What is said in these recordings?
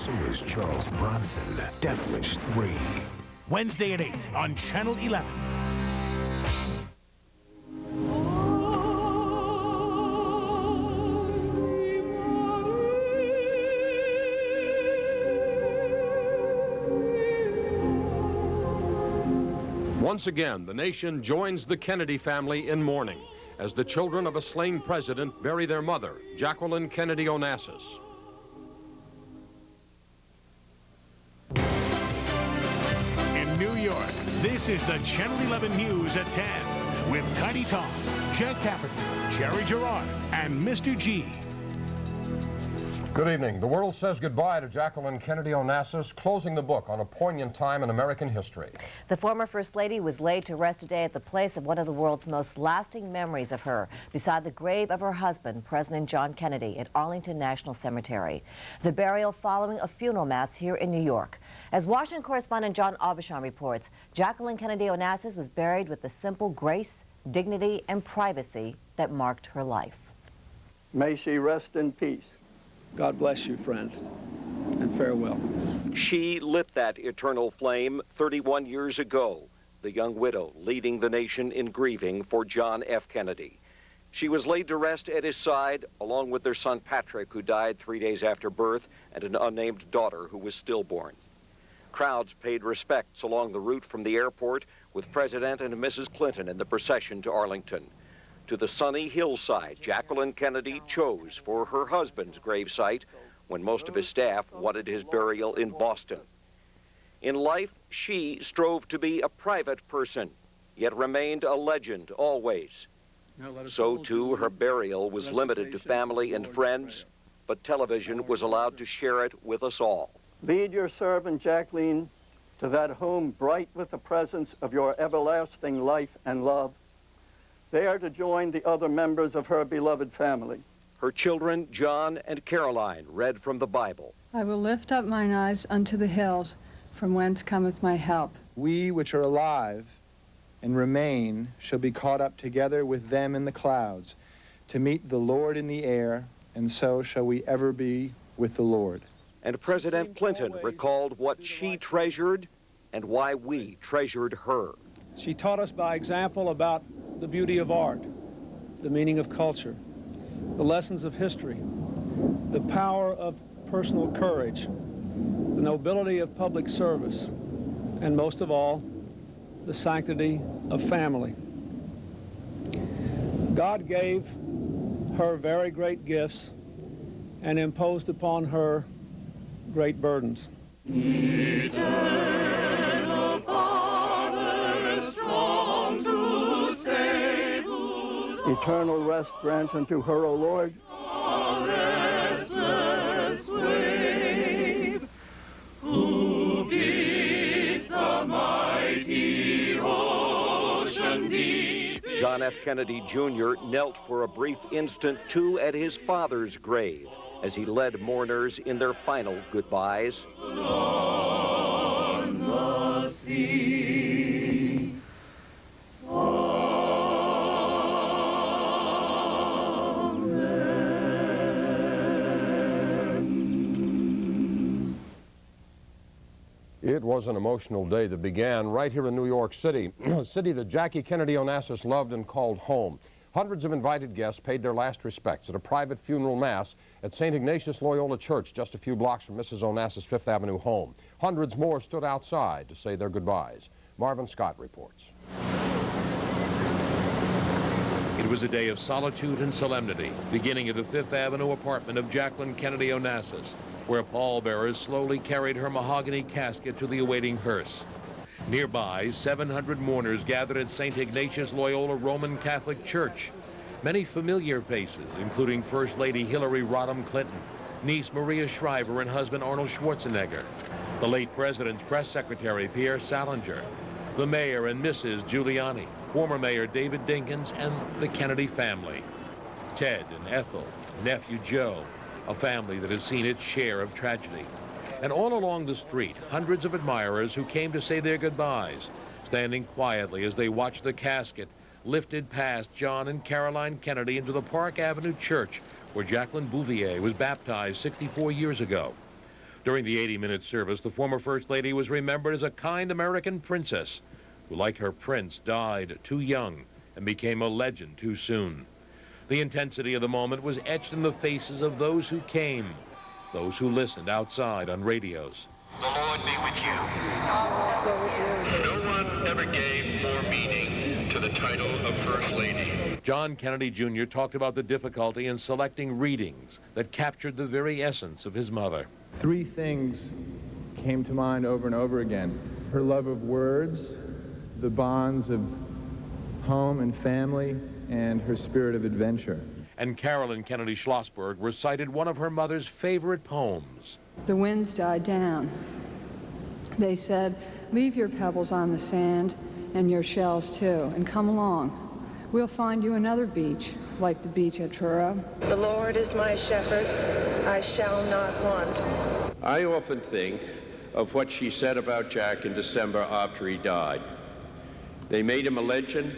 So is Charles Bronson. Death Wish 3. Wednesday at 8 on Channel 11. Once again, the nation joins the Kennedy family in mourning as the children of a slain president bury their mother, Jacqueline Kennedy Onassis. In New York, this is the Channel 11 News at 10 with Tiny Tom, Jack Carpenter, Jerry Gerard, and Mr. G. Good evening. The world says goodbye to Jacqueline Kennedy Onassis, closing the book on a poignant time in American history. The former First Lady was laid to rest today at the place of one of the world's most lasting memories of her, beside the grave of her husband, President John Kennedy, at Arlington National Cemetery. The burial following a funeral mass here in New York. As Washington correspondent John Aubuchon reports, Jacqueline Kennedy Onassis was buried with the simple grace, dignity, and privacy that marked her life. May she rest in peace. God bless you, friend, and farewell. She lit that eternal flame 31 years ago, the young widow leading the nation in grieving for John F. Kennedy. She was laid to rest at his side, along with their son Patrick, who died 3 days after birth, and an unnamed daughter who was stillborn. Crowds paid respects along the route from the airport, with President and Mrs. Clinton in the procession to Arlington. To the sunny hillside Jacqueline Kennedy chose for her husband's gravesite when most of his staff wanted his burial in Boston. In life, she strove to be a private person, yet remained a legend always. So, too, her burial was limited to family and friends, but television was allowed to share it with us all. Lead your servant, Jacqueline, to that home bright with the presence of your everlasting life and love, there to join the other members of her beloved family. Her children, John and Caroline, read from the Bible. I will lift up mine eyes unto the hills, from whence cometh my help. We which are alive and remain shall be caught up together with them in the clouds, to meet the Lord in the air, and so shall we ever be with the Lord. And President Clinton recalled what she treasured and why we treasured her. She taught us by example about the beauty of art, the meaning of culture, the lessons of history, the power of personal courage, the nobility of public service, and most of all, the sanctity of family. God gave her very great gifts and imposed upon her great burdens. Eternal Father, strong to save, Eternal rest grant unto her, O Lord. restless wave, who beats the mighty ocean deep. John F. Kennedy Jr. knelt for a brief instant, too, at his father's grave as he led mourners in their final goodbyes. On the sea. It was an emotional day that began right here in New York City, a city that Jackie Kennedy Onassis loved and called home. Hundreds of invited guests paid their last respects at a private funeral mass at St. Ignatius Loyola Church, just a few blocks from Mrs. Onassis' Fifth Avenue home. Hundreds more stood outside to say their goodbyes. Marvin Scott reports. It was a day of solitude and solemnity, beginning at the Fifth Avenue apartment of Jacqueline Kennedy Onassis, where pallbearers slowly carried her mahogany casket to the awaiting hearse. Nearby, 700 mourners gathered at St. Ignatius Loyola Roman Catholic Church. Many familiar faces, including First Lady Hillary Rodham Clinton, niece Maria Shriver, and husband Arnold Schwarzenegger, the late president's press secretary Pierre Salinger, the mayor and Mrs. Giuliani, former mayor David Dinkins, and the Kennedy family. Ted and Ethel, nephew Joe, a family that has seen its share of tragedy. And all along the street, hundreds of admirers who came to say their goodbyes, standing quietly as they watched the casket lifted past John and Caroline Kennedy into the Park Avenue Church, where Jacqueline Bouvier was baptized 64 years ago. During the 80-minute service, the former First Lady was remembered as a kind American princess who, like her prince, died too young and became a legend too soon. The intensity of the moment was etched in the faces of those who came, those who listened outside on radios. The Lord be with you. No one ever gave more meaning to the title of First Lady. John Kennedy Jr. talked about the difficulty in selecting readings that captured the very essence of his mother. Three things came to mind over and over again: her love of words, the bonds of home and family, and her spirit of adventure. And Carolyn Kennedy Schlossberg recited one of her mother's favorite poems. The winds died down. They said, leave your pebbles on the sand and your shells too, and come along. We'll find you another beach, like the beach at Truro. The Lord is my shepherd, I shall not want. I often think of what she said about Jack in December after he died. They made him a legend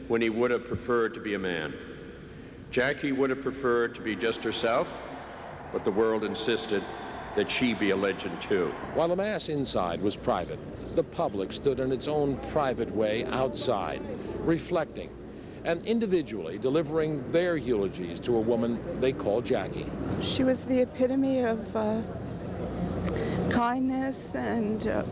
when he would have preferred to be a man. Jackie would have preferred to be just herself, but the world insisted that she be a legend too. While the Mass inside was private, the public stood in its own private way outside, reflecting and individually delivering their eulogies to a woman they called Jackie. She was the epitome of kindness and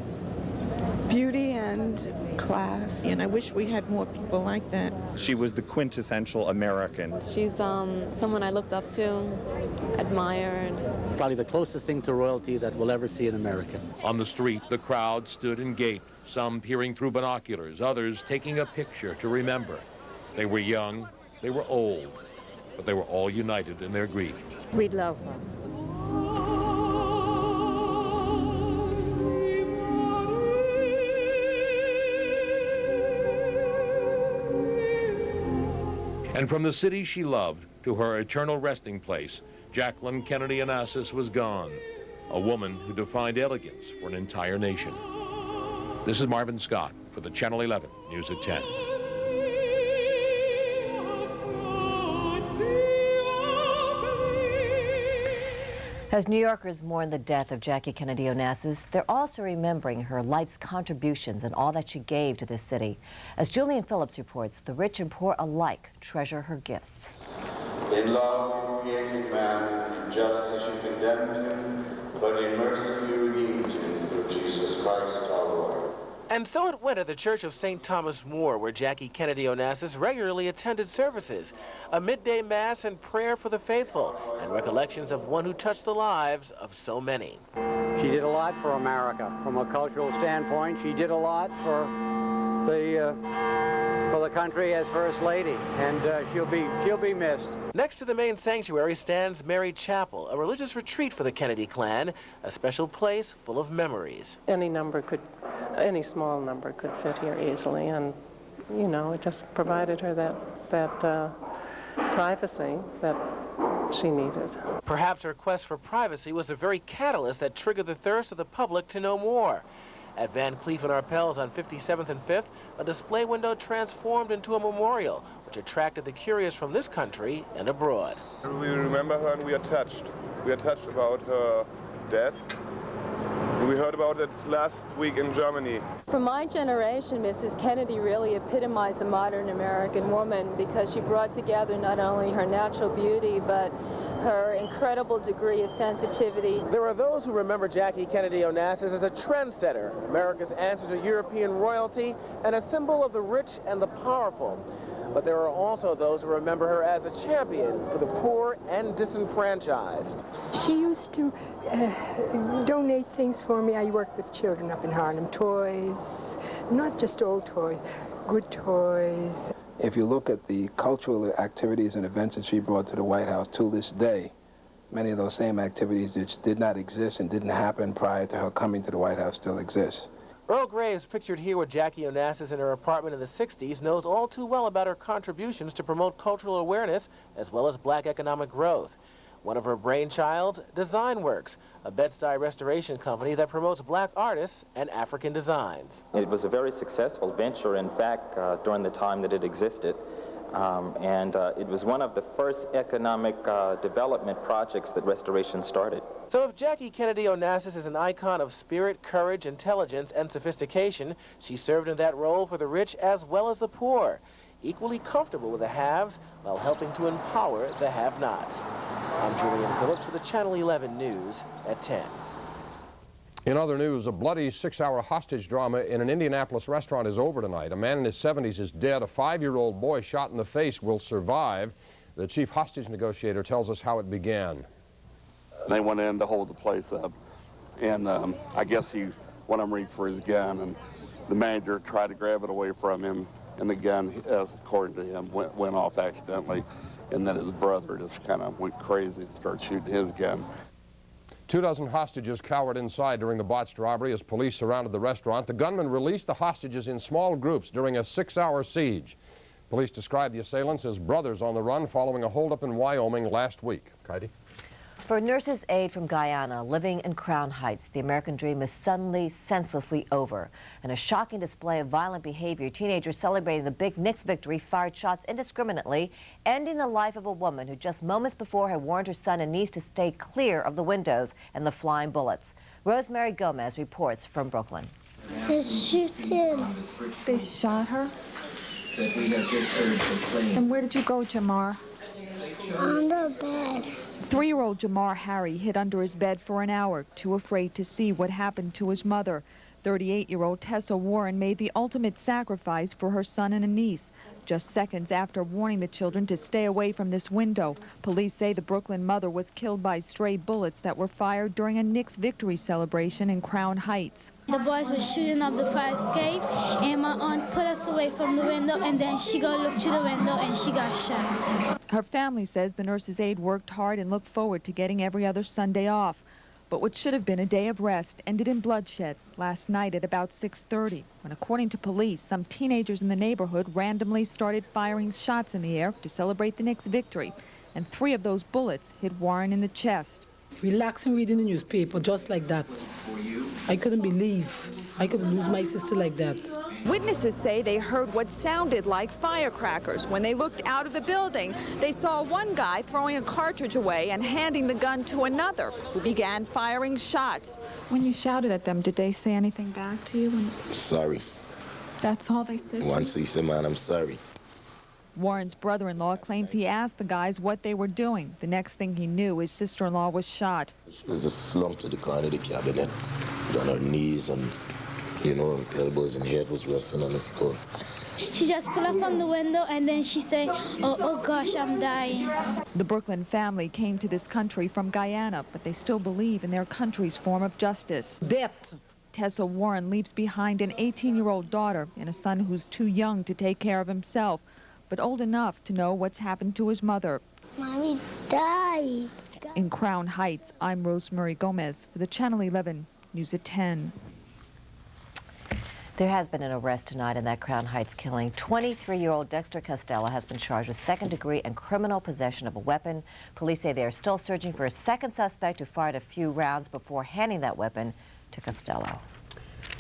beauty and class. And I wish we had more people like that. She was the quintessential American. She's someone I looked up to, admired. Probably the closest thing to royalty that we'll ever see in America. On the street, the crowd stood and gaped, some peering through binoculars, others taking a picture to remember. They were young, they were old, but they were all united in their grief. We love her. And from the city she loved to her eternal resting place, Jacqueline Kennedy Onassis was gone, a woman who defined elegance for an entire nation. This is Marvin Scott for the Channel 11 News at 10. As New Yorkers mourn the death of Jackie Kennedy Onassis, they're also remembering her life's contributions and all that she gave to this city. As Julian Phillips reports, the rich and poor alike treasure her gifts. In love you created man, in justice you condemned him, but in mercy you redeemed him through Jesus Christ our Lord. And so it went at the Church of St. Thomas More, where Jackie Kennedy Onassis regularly attended services, a midday mass and prayer for the faithful, and recollections of one who touched the lives of so many. She did a lot for America. From a cultural standpoint, she did a lot for the country as First Lady, and she'll be missed. Next to the main sanctuary stands Mary Chapel, a religious retreat for the Kennedy clan, a special place full of memories. Any small number could fit here easily, and you know, it just provided her that privacy that she needed. Perhaps her quest for privacy was the very catalyst that triggered the thirst of the public to know more. At Van Cleef & Arpels on 57th and 5th, a display window transformed into a memorial, which attracted the curious from this country and abroad. We remember her and we are touched. We are touched about her death. We heard about it last week in Germany. For my generation, Mrs. Kennedy really epitomized the modern American woman because she brought together not only her natural beauty, but her incredible degree of sensitivity. There are those who remember Jackie Kennedy Onassis as a trendsetter, America's answer to European royalty, and a symbol of the rich and the powerful. But there are also those who remember her as a champion for the poor and disenfranchised. She used to donate things for me. I worked with children up in Harlem, toys, not just old toys, good toys. If you look at the cultural activities and events that she brought to the White House to this day, many of those same activities which did not exist and didn't happen prior to her coming to the White House still exist. Earl Graves, pictured here with Jackie Onassis in her apartment in the 60s, knows all too well about her contributions to promote cultural awareness as well as black economic growth. One of her brainchilds, Design Works, a Bed-Stuy restoration company that promotes black artists and African designs. It was a very successful venture, in fact, during the time that it existed. It was one of the first economic development projects that restoration started. So if Jackie Kennedy Onassis is an icon of spirit, courage, intelligence, and sophistication, she served in that role for the rich as well as the poor, equally comfortable with the haves while helping to empower the have-nots. I'm Julian Phillips for the Channel 11 News at 10. In other news, a bloody 6-hour hostage drama in an Indianapolis restaurant is over tonight. A man in his 70s is dead. A 5-year-old boy shot in the face will survive. The chief hostage negotiator tells us how it began. They went in to hold the place up, and I guess one of them reached for his gun, and the manager tried to grab it away from him, and the gun, according to him, went off accidentally, and then his brother just kind of went crazy and started shooting his gun. 24 hostages cowered inside during the botched robbery as police surrounded the restaurant. The gunman released the hostages in small groups during a 6-hour siege. Police described the assailants as brothers on the run following a holdup in Wyoming last week. Kaidi? For nurses' aide from Guyana living in Crown Heights, the American dream is suddenly, senselessly over. In a shocking display of violent behavior, teenagers celebrating the Big Knicks victory fired shots indiscriminately, ending the life of a woman who just moments before had warned her son and niece to stay clear of the windows and the flying bullets. Rosemary Gomez reports from Brooklyn. They're shooting. They shot her? That we have just heard proclaimed. And where did you go, Jamar? On the bed. 3-year-old Jamar Harry hid under his bed for an hour, too afraid to see what happened to his mother. 38-year-old Tessa Warren made the ultimate sacrifice for her son and a niece. Just seconds after warning the children to stay away from this window, police say the Brooklyn mother was killed by stray bullets that were fired during a Knicks victory celebration in Crown Heights. The boys were shooting up the fire escape, and my aunt put us away from the window, and then she go look through the window, and she got shot. Her family says the nurse's aide worked hard and looked forward to getting every other Sunday off. But what should have been a day of rest ended in bloodshed last night at about 6:30, when, according to police, some teenagers in the neighborhood randomly started firing shots in the air to celebrate the Knicks' victory, and 3 of those bullets hit Warren in the chest. Relaxing reading the newspaper just like that. I couldn't believe I could lose my sister like that. Witnesses say they heard what sounded like firecrackers. When they looked out of the building, they saw one guy throwing a cartridge away and handing the gun to another, who began firing shots. When you shouted at them, did they say anything back to you? Sorry. That's all they said? Once he said, man, I'm sorry. Warren's brother-in-law claims he asked the guys what they were doing. The next thing he knew, his sister-in-law was shot. She was just slumped to the corner of the cabinet, on her knees, and, you know, elbows and head was resting on the floor. She just pulled up on the window, and then she said, oh gosh, I'm dying. The Brooklyn family came to this country from Guyana, but they still believe in their country's form of justice. Death. Tessa Warren leaves behind an 18-year-old daughter and a son who's too young to take care of himself, but old enough to know what's happened to his mother. Mommy died. In Crown Heights, I'm Rosemary Gomez for the Channel 11 News at 10. There has been an arrest tonight in that Crown Heights killing. 23-year-old Dexter Costello has been charged with second-degree and criminal possession of a weapon. Police say they are still searching for a second suspect who fired a few rounds before handing that weapon to Costello.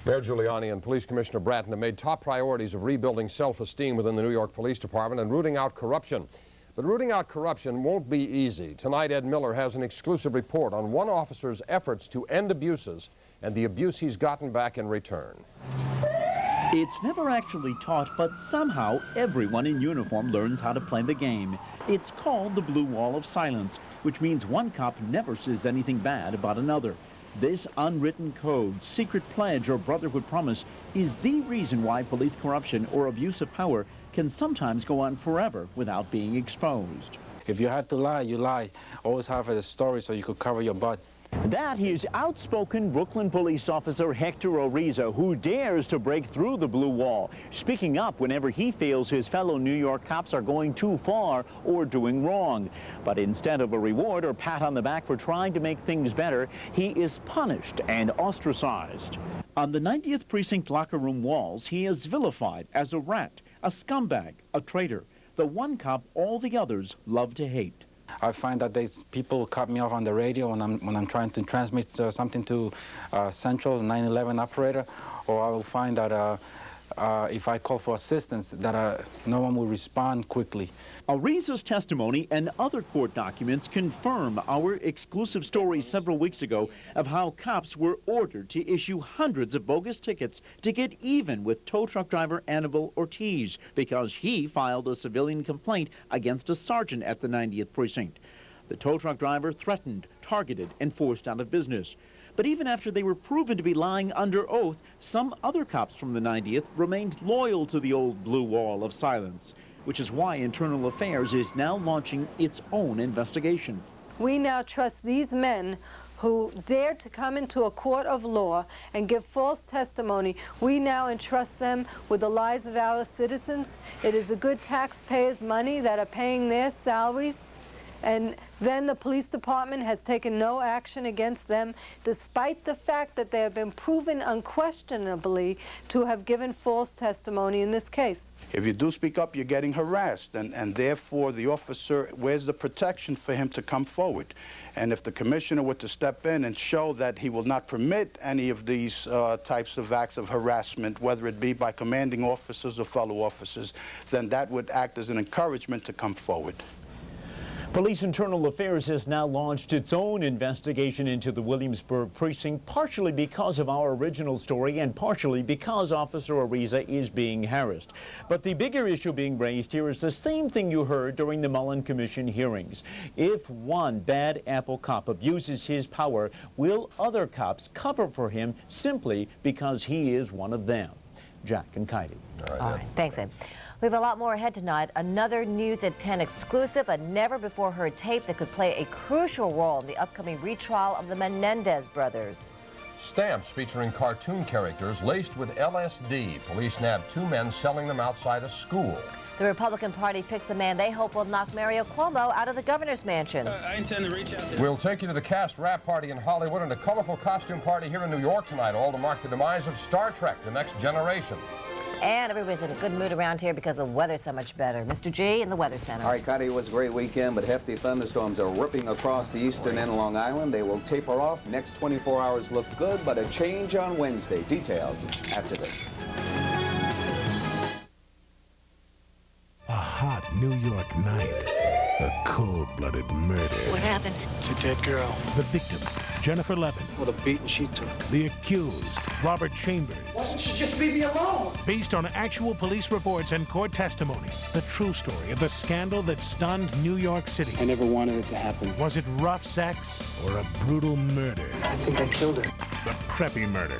Mayor Giuliani and Police Commissioner Bratton have made top priorities of rebuilding self-esteem within the New York Police Department and rooting out corruption. But rooting out corruption won't be easy. Tonight, Ed Miller has an exclusive report on one officer's efforts to end abuses and the abuse he's gotten back in return. It's never actually taught, but somehow everyone in uniform learns how to play the game. It's called the Blue Wall of Silence, which means one cop never says anything bad about another. This unwritten code, secret pledge, or brotherhood promise is the reason why police corruption or abuse of power can sometimes go on forever without being exposed. If you have to lie, you lie. Always have a story so you could cover your butt. That is outspoken Brooklyn police officer Hector Oriza, who dares to break through the blue wall, speaking up whenever he feels his fellow New York cops are going too far or doing wrong. But instead of a reward or pat on the back for trying to make things better, he is punished and ostracized. On the 90th Precinct locker room walls, he is vilified as a rat, a scumbag, a traitor, the one cop all the others love to hate. I find that people cut me off on the radio when I'm trying to transmit something to Central, 911 operator, or I will find that if I call for assistance, that no one will respond quickly. Ariza's testimony and other court documents confirm our exclusive story several weeks ago of how cops were ordered to issue hundreds of bogus tickets to get even with tow truck driver Annabelle Ortiz because he filed a civilian complaint against a sergeant at the 90th precinct. The tow truck driver threatened, targeted, and forced out of business. But even after they were proven to be lying under oath, some other cops from the 90th remained loyal to the old blue wall of silence, which is why Internal Affairs is now launching its own investigation. We now trust these men who dared to come into a court of law and give false testimony. We now entrust them with the lives of our citizens. It is the good taxpayers' money that are paying their salaries. And then the police department has taken no action against them, despite the fact that they have been proven unquestionably to have given false testimony in this case. If you do speak up, you're getting harassed, and therefore the officer, where's the protection for him to come forward? And if the commissioner were to step in and show that he will not permit any of these types of acts of harassment, whether it be by commanding officers or fellow officers, then that would act as an encouragement to come forward. Police Internal Affairs has now launched its own investigation into the Williamsburg precinct, partially because of our original story and partially because Officer Ariza is being harassed. But the bigger issue being raised here is the same thing you heard during the Mullen Commission hearings. If one bad apple cop abuses his power, will other cops cover for him simply because he is one of them? Jack and Kaidi. All right, thanks, Ed. We have a lot more ahead tonight. Another News at 10 exclusive, a never-before-heard tape that could play a crucial role in the upcoming retrial of the Menendez brothers. Stamps featuring cartoon characters laced with LSD. Police nabbed 2 men selling them outside a school. The Republican Party picks the man they hope will knock Mario Cuomo out of the governor's mansion. I intend to reach out there. We'll take you to the cast wrap party in Hollywood and a colorful costume party here in New York tonight, all to mark the demise of Star Trek, The Next Generation. And everybody's in a good mood around here because the weather's so much better. Mr. G in the Weather Center. All right, Connie, it was a great weekend, but hefty thunderstorms are ripping across the eastern end of Long Island. They will taper off. Next 24 hours look good, but a change on Wednesday. Details after this. A hot New York night. A cold-blooded murder. What happened? It's a dead girl. The victim, Jennifer Levin. What a beating she took. The accused, Robert Chambers. Why don't you just leave me alone? Based on actual police reports and court testimony, the true story of the scandal that stunned New York City. I never wanted it to happen. Was it rough sex or a brutal murder? I think I killed her. The Preppy Murder.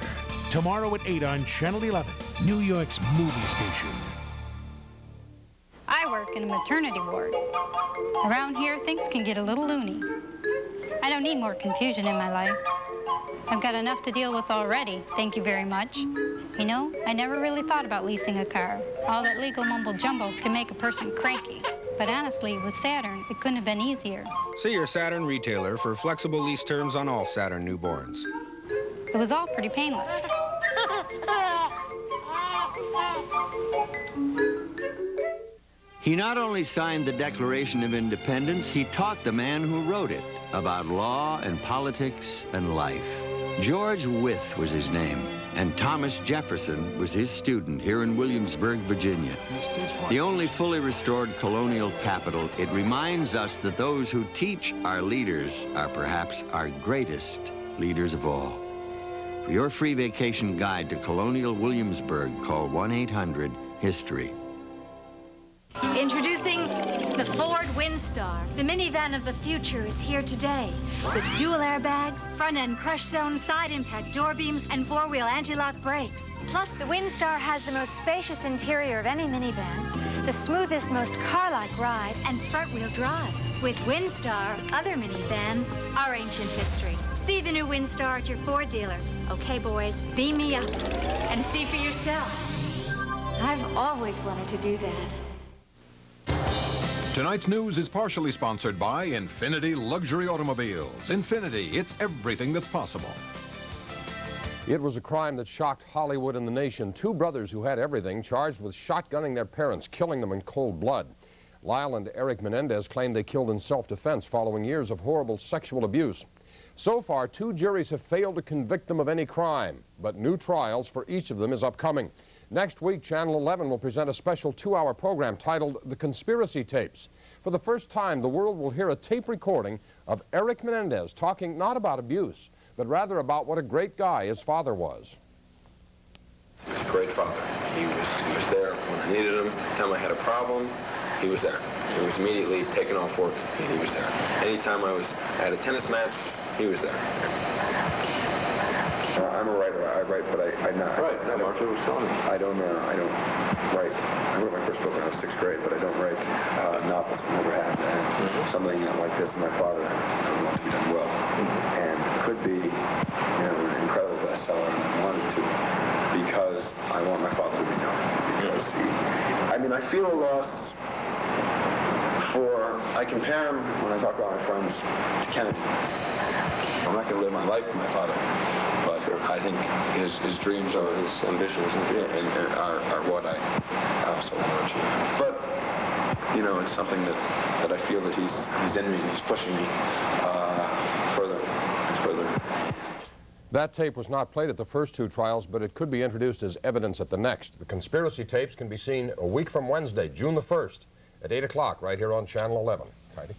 Tomorrow at 8 on Channel 11, New York's movie station. I work in a maternity ward. Around here, things can get a little loony. I don't need more confusion in my life. I've got enough to deal with already, thank you very much. You know, I never really thought about leasing a car. All that legal mumbo-jumbo can make a person cranky. But honestly, with Saturn, it couldn't have been easier. See your Saturn retailer for flexible lease terms on all Saturn newborns. It was all pretty painless. He not only signed the Declaration of Independence, he taught the man who wrote it about law and politics and life. George Wythe was his name, and Thomas Jefferson was his student here in Williamsburg, Virginia. The only fully restored colonial capital, it reminds us that those who teach our leaders are perhaps our greatest leaders of all. For your free vacation guide to colonial Williamsburg, call 1-800-HISTORY. Introducing the Ford Windstar. The minivan of the future is here today. With dual airbags, front-end crush zone, side impact door beams, and four-wheel anti-lock brakes. Plus, the Windstar has the most spacious interior of any minivan, the smoothest, most car-like ride, and front-wheel drive. With Windstar, other minivans are ancient history. See the new Windstar at your Ford dealer. Okay, boys, beam me up and see for yourself. I've always wanted to do that. Tonight's news is partially sponsored by Infiniti Luxury Automobiles. Infiniti, it's everything that's possible. It was a crime that shocked Hollywood and the nation. 2 brothers who had everything charged with shotgunning their parents, killing them in cold blood. Lyle and Eric Menendez claimed they killed in self-defense following years of horrible sexual abuse. So far, 2 juries have failed to convict them of any crime, but new trials for each of them is upcoming. Next week, Channel 11 will present a special 2-hour program titled The Conspiracy Tapes. For the first time, the world will hear a tape recording of Eric Menendez talking not about abuse, but rather about what a great guy his father was. He was a great father. He was there when I needed him. Anytime I had a problem, he was there. He was immediately taking off work, and he was there. Anytime I was at a tennis match, he was there. I'm a writer. I write, but I'm not. Right. Marshall was telling me. I don't write. I wrote my first book when I was 6th grade, but I don't write novels. I never have. And something like this, my father, I want to be done well, and could be, an incredible bestseller, and I wanted to, because I want my father to be known. Because I feel a loss for. I compare him when I talk about my friends to Kennedy. I'm not going to live my life with my father. But I think his dreams or his ambitions and are what I also want to achieve. But, it's something that I feel that he's in me and he's pushing me further and further. That tape was not played at the first 2 trials, but it could be introduced as evidence at the next. The conspiracy tapes can be seen a week from Wednesday, June the 1st, at 8 o'clock, right here on Channel 11. Heidi?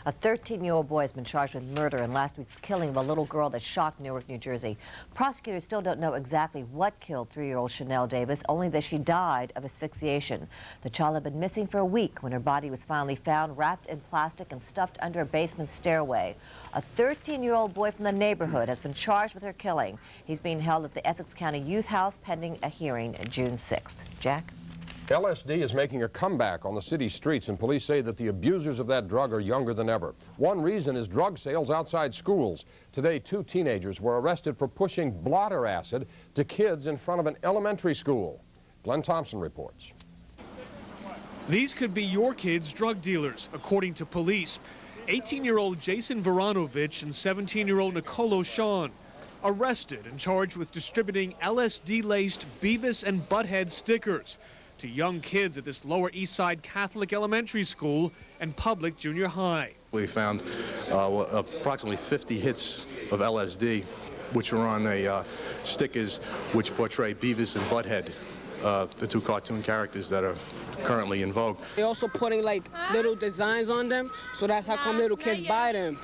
A 13-year-old boy has been charged with murder in last week's killing of a little girl that shocked Newark, New Jersey. Prosecutors still don't know exactly what killed 3-year-old Chanel Davis, only that she died of asphyxiation. The child had been missing for a week when her body was finally found, wrapped in plastic and stuffed under a basement stairway. A 13-year-old boy from the neighborhood has been charged with her killing. He's being held at the Essex County Youth House pending a hearing June 6th. Jack? LSD is making a comeback on the city streets, and police say that the abusers of that drug are younger than ever. One reason is drug sales outside schools. Today, 2 teenagers were arrested for pushing blotter acid to kids in front of an elementary school. Glenn Thompson reports. These could be your kids' drug dealers, according to police. 18-year-old Jason Varanovich and 17-year-old Nicolo Sean arrested and charged with distributing LSD-laced Beavis and Butthead stickers to young kids at this Lower East Side Catholic elementary school and public junior high. We found approximately 50 hits of LSD, which are on stickers which portray Beavis and Butthead, the 2 cartoon characters that are currently in vogue. They're also putting like little designs on them, so that's how come little kids buy them.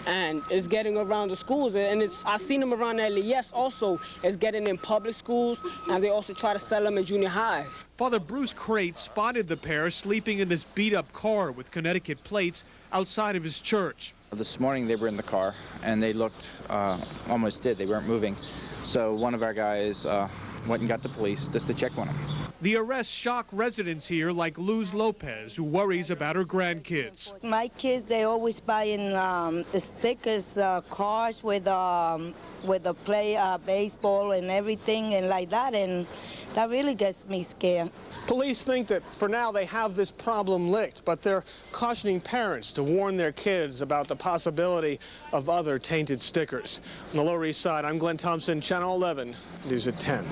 And it's getting around the schools, and I've seen them around LES also. It's getting in public schools, and they also try to sell them in junior high. Father Bruce Crate spotted the pair sleeping in this beat-up car with Connecticut plates outside of his church. This morning they were in the car, and they looked almost dead. They weren't moving. So one of our guys went and got the police just to check on them. The arrest shocked residents here like Luz Lopez, who worries about her grandkids. My kids, they always buying the stickers, cars with the play baseball and everything and like that, and that really gets me scared. Police think that for now they have this problem licked, but they're cautioning parents to warn their kids about the possibility of other tainted stickers. On the Lower East Side, I'm Glenn Thompson, Channel 11, News at 10.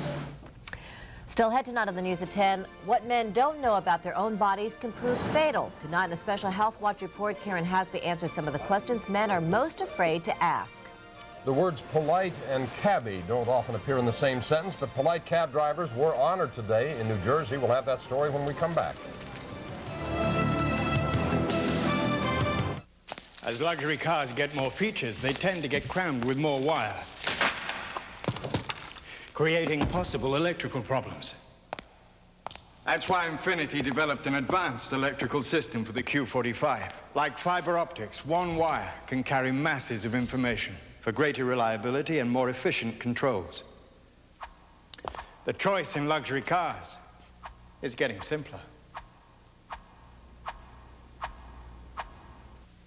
Still ahead tonight on the News at 10, what men don't know about their own bodies can prove fatal. Tonight in a special Health Watch report, Karen Hasby answers some of the questions men are most afraid to ask. The words polite and cabbie don't often appear in the same sentence, but polite cab drivers were honored today in New Jersey. We'll have that story when we come back. As luxury cars get more features, they tend to get crammed with more wire, creating possible electrical problems. That's why Infiniti developed an advanced electrical system for the Q45. Like fiber optics, one wire can carry masses of information for greater reliability and more efficient controls. The choice in luxury cars is getting simpler.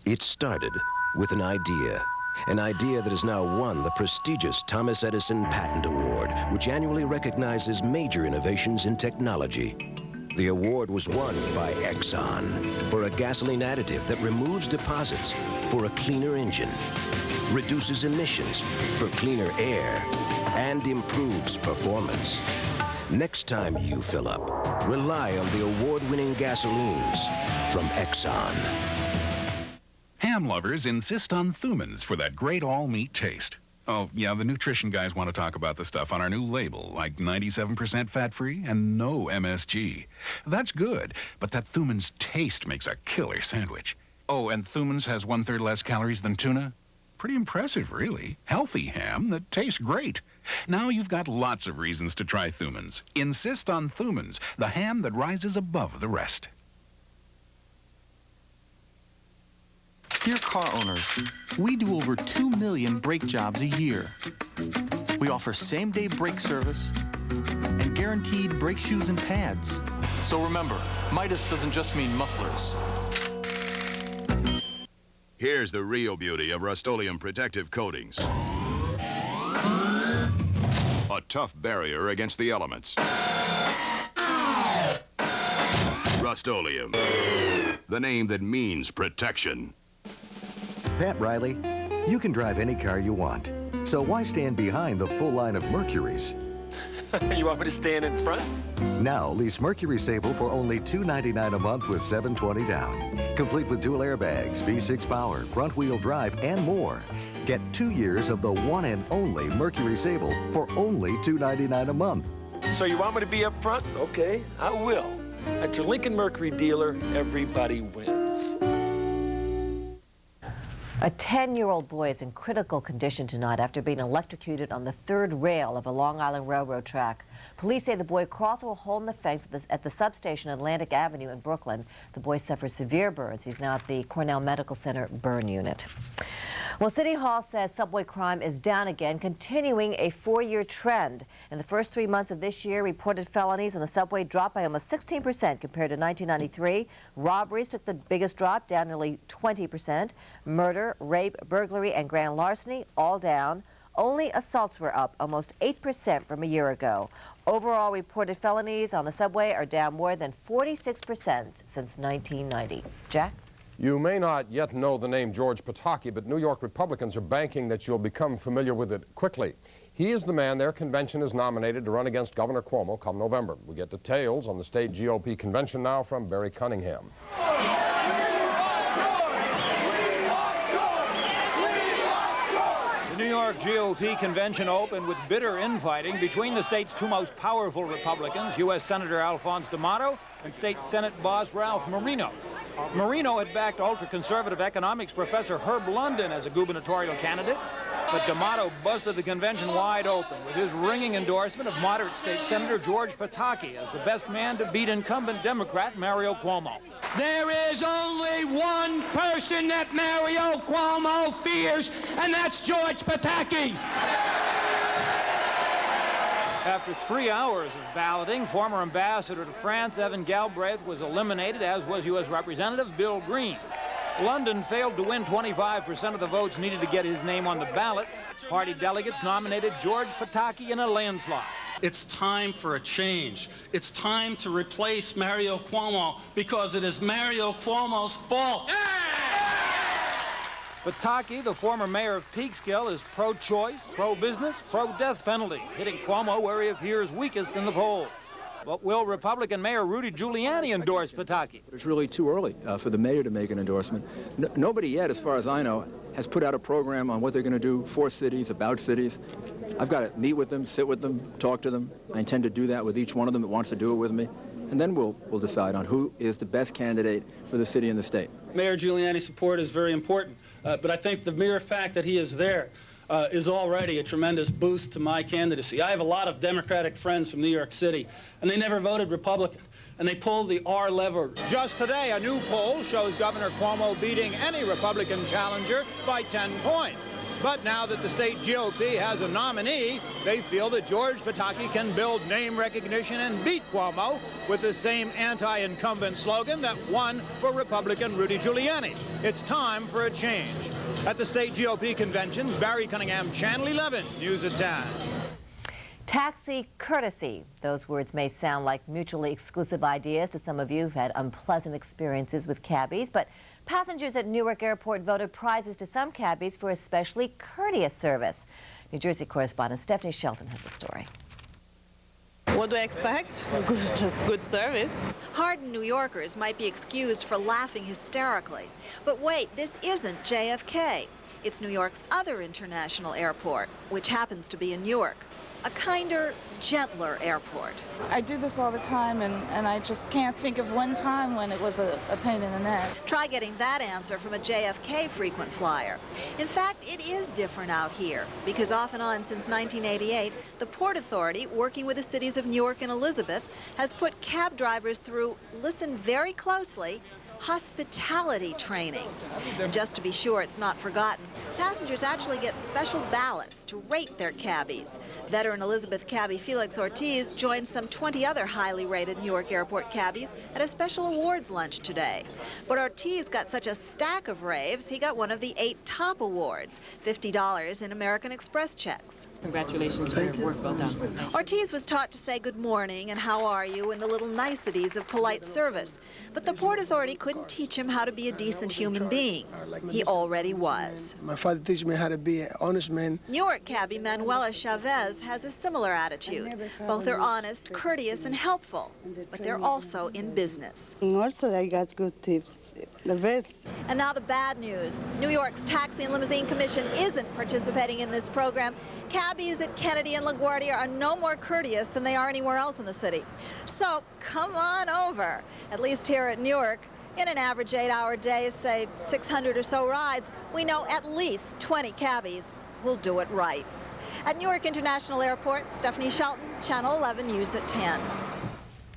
It started with an idea that has now won the prestigious Thomas Edison Patent Award, which annually recognizes major innovations in technology. The award was won by Exxon for a gasoline additive that removes deposits for a cleaner engine, reduces emissions for cleaner air, and improves performance. Next time you fill up, rely on the award-winning gasolines from Exxon. Ham lovers insist on Thumans for that great all-meat taste. Oh, yeah, the nutrition guys want to talk about the stuff on our new label, like 97% fat-free and no MSG. That's good, but that Thuman's taste makes a killer sandwich. Oh, and Thuman's has 1/3 less calories than tuna? Pretty impressive, really. Healthy ham that tastes great. Now you've got lots of reasons to try Thuman's. Insist on Thuman's, the ham that rises above the rest. Dear car owners, we do over 2 million brake jobs a year. We offer same-day brake service and guaranteed brake shoes and pads. So remember, Midas doesn't just mean mufflers. Here's the real beauty of Rust-Oleum protective coatings. A tough barrier against the elements. Rust-Oleum, the name that means protection. Pat Riley, you can drive any car you want. So why stand behind the full line of Mercurys? You want me to stand in front? Now, lease Mercury Sable for only $299 a month with $720 down. Complete with dual airbags, V6 power, front-wheel drive, and more. Get 2 years of the one and only Mercury Sable for only $299 a month. So you want me to be up front? Okay, I will. At your Lincoln Mercury dealer, everybody wins. A 10-year-old boy is in critical condition tonight after being electrocuted on the third rail of a Long Island Railroad track. Police say the boy crawled through a hole in the fence at the substation Atlantic Avenue in Brooklyn. The boy suffers severe burns. He's now at the Cornell Medical Center burn unit. Well, City Hall says subway crime is down again, continuing a 4-year trend. In the first 3 months of this year, reported felonies on the subway dropped by almost 16% compared to 1993. Robberies took the biggest drop, down nearly 20%. Murder, rape, burglary, and grand larceny, all down. Only assaults were up almost 8% from a year ago. Overall reported felonies on the subway are down more than 46% since 1990. Jack? You may not yet know the name George Pataki, but New York Republicans are banking that you'll become familiar with it quickly. He is the man their convention has nominated to run against Governor Cuomo come November. We get details on the state GOP convention now from Barry Cunningham. The New York GOP convention opened with bitter infighting between the state's two most powerful Republicans, U.S. Senator Alphonse D'Amato and State Senate boss Ralph Marino. Marino had backed ultra-conservative economics professor Herb London as a gubernatorial candidate, but D'Amato busted the convention wide open with his ringing endorsement of moderate state Senator George Pataki as the best man to beat incumbent Democrat Mario Cuomo. There is only one person that Mario Cuomo fears, and that's George Pataki. After 3 hours of balloting, former ambassador to France, Evan Galbraith, was eliminated, as was U.S. Representative Bill Green. London failed to win 25% of the votes needed to get his name on the ballot. Party delegates nominated George Pataki in a landslide. It's time for a change. It's time to replace Mario Cuomo because it is Mario Cuomo's fault. Pataki, the former mayor of Peekskill, is pro-choice, pro-business, pro-death penalty, hitting Cuomo where he appears weakest in the polls. But will Republican Mayor Rudy Giuliani endorse Pataki? It's really too early for the mayor to make an endorsement. Nobody yet, as far as I know, has put out a program on what they're going to do for cities, about cities. I've got to meet with them, sit with them, talk to them. I intend to do that with each one of them that wants to do it with me. And then we'll decide on who is the best candidate for the city and the state. Mayor Giuliani's support is very important, but I think the mere fact that he is there is already a tremendous boost to my candidacy. I have a lot of Democratic friends from New York City, and they never voted Republican, and they pulled the R lever. Just today, a new poll shows Governor Cuomo beating any Republican challenger by 10 points. But now that the state GOP has a nominee, they feel that George Pataki can build name recognition and beat Cuomo with the same anti-incumbent slogan that won for Republican Rudy Giuliani. It's time for a change. At the state GOP convention, Barry Cunningham, Channel 11, News at 10. Taxi courtesy. Those words may sound like mutually exclusive ideas to some of you who've had unpleasant experiences with cabbies, but passengers at Newark Airport voted prizes to some cabbies for especially courteous service. New Jersey correspondent Stephanie Shelton has the story. What do I expect? Just good service. Hardened New Yorkers might be excused for laughing hysterically. But wait, this isn't JFK. It's New York's other international airport, which happens to be in Newark. A kinder, gentler airport. I do this all the time, and I just can't think of one time when it was a pain in the neck. Try getting that answer from a JFK frequent flyer. In fact, it is different out here, because off and on since 1988, the Port Authority, working with the cities of Newark and Elizabeth, has put cab drivers through, listen very closely, hospitality training. And just to be sure it's not forgotten, passengers actually get special ballots to rate their cabbies. Veteran Elizabeth cabbie Felix Ortiz joined some 20 other highly rated Newark Airport cabbies at a special awards lunch today. But Ortiz got such a stack of raves, he got one of the 8 top awards, $50 in American Express checks. Congratulations for your work well done. Ortiz was taught to say good morning and how are you and the little niceties of polite service. But the Port Authority couldn't teach him how to be a decent human being. He already was. My father teach me how to be an honest man. Newark cabbie Manuela Chavez has a similar attitude. Both are honest, courteous, and helpful. But they're also in business. And also, I got good tips. The best. And now the bad news. New York's Taxi and Limousine Commission isn't participating in this program. Cabbies at Kennedy and LaGuardia are no more courteous than they are anywhere else in the city. So come on over. At least here at Newark, in an average 8-hour day, say 600 or so rides, we know at least 20 cabbies will do it right. At Newark International Airport, Stephanie Shelton, Channel 11 News at 10.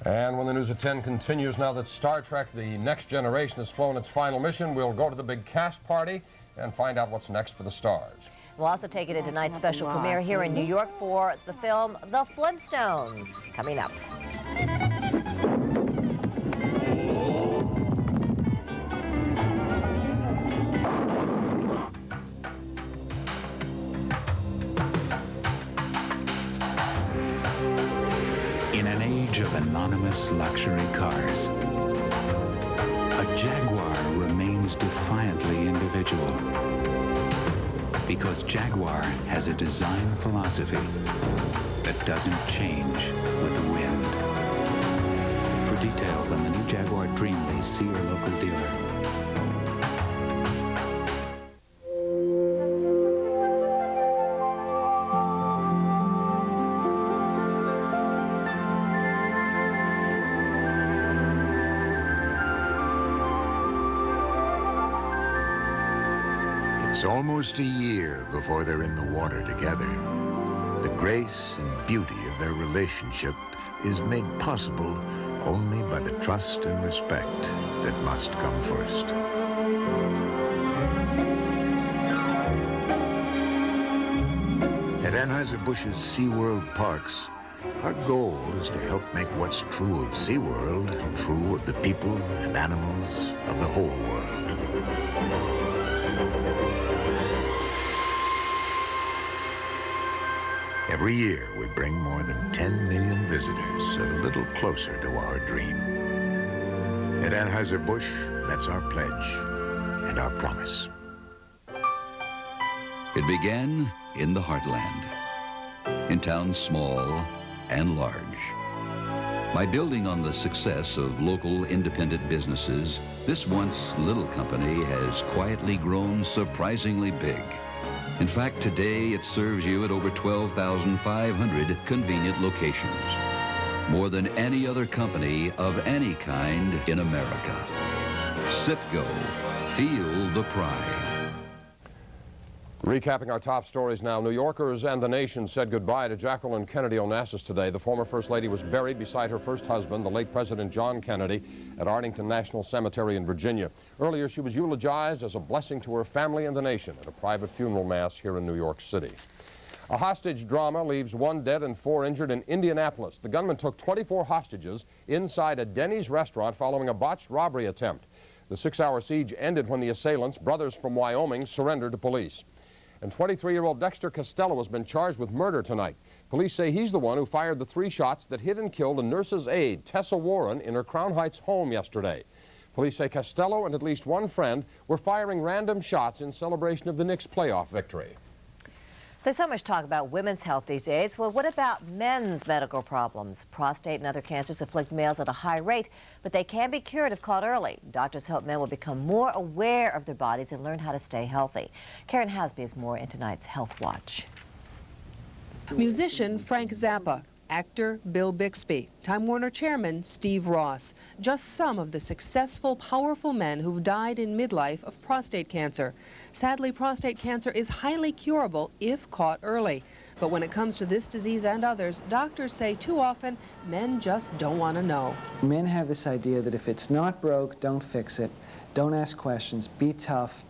And when the News at 10 continues, now that Star Trek The Next Generation has flown its final mission, we'll go to the big cast party and find out what's next for the stars. We'll also take you to tonight's special premiere here in New York for the film The Flintstones, coming up. In an age of anonymous luxury cars, a Jaguar remains defiantly individual. Because Jaguar has a design philosophy that doesn't change with the wind. For details on the new Jaguar Dreamly, see your local dealer. It's almost a year before they're in the water together. The grace and beauty of their relationship is made possible only by the trust and respect that must come first. At Anheuser-Busch's SeaWorld parks, our goal is to help make what's true of SeaWorld true of the people and animals of the whole world. Every year, we bring more than 10 million visitors a little closer to our dream. At Anheuser-Busch, that's our pledge and our promise. It began in the heartland, in towns small and large. By building on the success of local independent businesses, this once little company has quietly grown surprisingly big. In fact, today it serves you at over 12,500 convenient locations. More than any other company of any kind in America. Citgo, feel the pride. Recapping our top stories now, New Yorkers and the nation said goodbye to Jacqueline Kennedy Onassis today. The former First Lady was buried beside her first husband, the late President John Kennedy, at Arlington National Cemetery in Virginia. Earlier, she was eulogized as a blessing to her family and the nation at a private funeral mass here in New York City. A hostage drama leaves 1 dead and 4 injured in Indianapolis. The gunman took 24 hostages inside a Denny's restaurant following a botched robbery attempt. The 6-hour siege ended when the assailants, brothers from Wyoming, surrendered to police. And 23-year-old Dexter Costello has been charged with murder tonight. Police say he's the one who fired the 3 shots that hit and killed a nurse's aide, Tessa Warren, in her Crown Heights home yesterday. Police say Costello and at least 1 friend were firing random shots in celebration of the Knicks' playoff victory. There's so much talk about women's health these days. Well, what about men's medical problems? Prostate and other cancers afflict males at a high rate, but they can be cured if caught early. Doctors hope men will become more aware of their bodies and learn how to stay healthy. Karen Hasby has more in tonight's Health Watch. Musician Frank Zappa, actor Bill Bixby, Time Warner chairman Steve Ross. Just some of the successful, powerful men who've died in midlife of prostate cancer. Sadly, prostate cancer is highly curable if caught early. But when it comes to this disease and others, doctors say too often men just don't want to know. Men have this idea that if it's not broke, don't fix it. Don't ask questions. Be tough.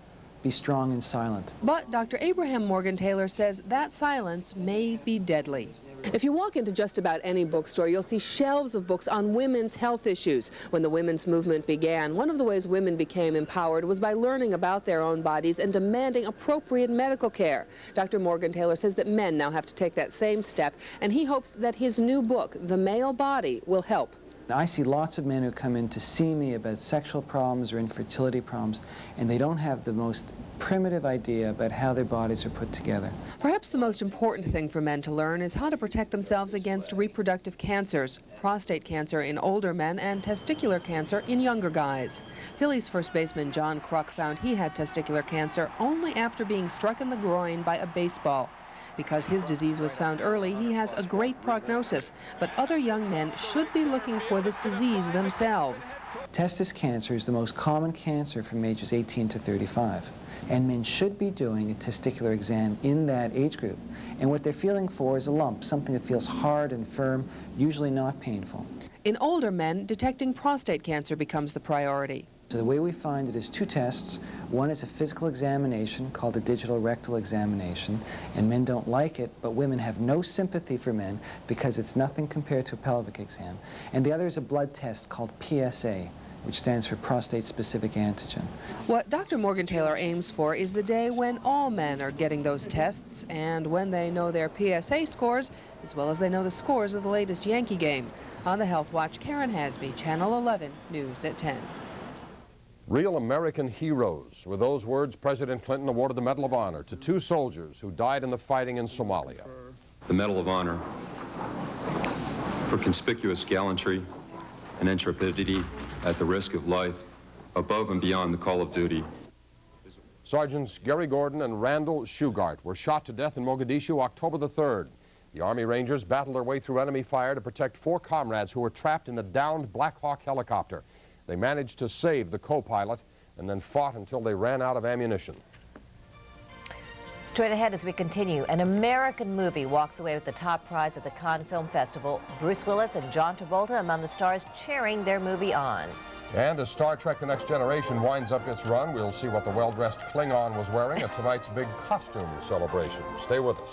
Be strong and silent. But Dr. Abraham Morgan-Taylor says that silence may be deadly. If you walk into just about any bookstore, you'll see shelves of books on women's health issues. When the women's movement began, one of the ways women became empowered was by learning about their own bodies and demanding appropriate medical care. Dr. Morgan-Taylor says that men now have to take that same step, and he hopes that his new book, The Male Body, will help. I see lots of men who come in to see me about sexual problems or infertility problems, and they don't have the most primitive idea about how their bodies are put together. Perhaps the most important thing for men to learn is how to protect themselves against reproductive cancers, prostate cancer in older men and testicular cancer in younger guys. Phillies first baseman John Kruk found he had testicular cancer only after being struck in the groin by a baseball. Because his disease was found early, he has a great prognosis, but other young men should be looking for this disease themselves. Testis cancer is the most common cancer from ages 18 to 35, and men should be doing a testicular exam in that age group. And what they're feeling for is a lump, something that feels hard and firm, usually not painful. In older men, detecting prostate cancer becomes the priority. So the way we find it is two tests. One is a physical examination called a digital rectal examination, and men don't like it, but women have no sympathy for men because it's nothing compared to a pelvic exam. And the other is a blood test called PSA, which stands for prostate-specific antigen. What Dr. Morgan-Taylor aims for is the day when all men are getting those tests, and when they know their PSA scores, as well as they know the scores of the latest Yankee game. On the Health Watch, Karen Hasby, Channel 11, News at 10. Real American heroes. With those words, President Clinton awarded the Medal of Honor to two soldiers who died in the fighting in Somalia. The Medal of Honor for conspicuous gallantry and intrepidity at the risk of life above and beyond the call of duty. Sergeants Gary Gordon and Randall Shugart were shot to death in Mogadishu October the 3rd. The Army Rangers battled their way through enemy fire to protect four comrades who were trapped in the downed Black Hawk helicopter. They managed to save the co-pilot and then fought until they ran out of ammunition. Straight ahead as we continue, an American movie walks away with the top prize at the Cannes Film Festival. Bruce Willis and John Travolta among the stars cheering their movie on. And as Star Trek The Next Generation winds up its run, we'll see what the well-dressed Klingon was wearing at tonight's big costume celebration. Stay with us.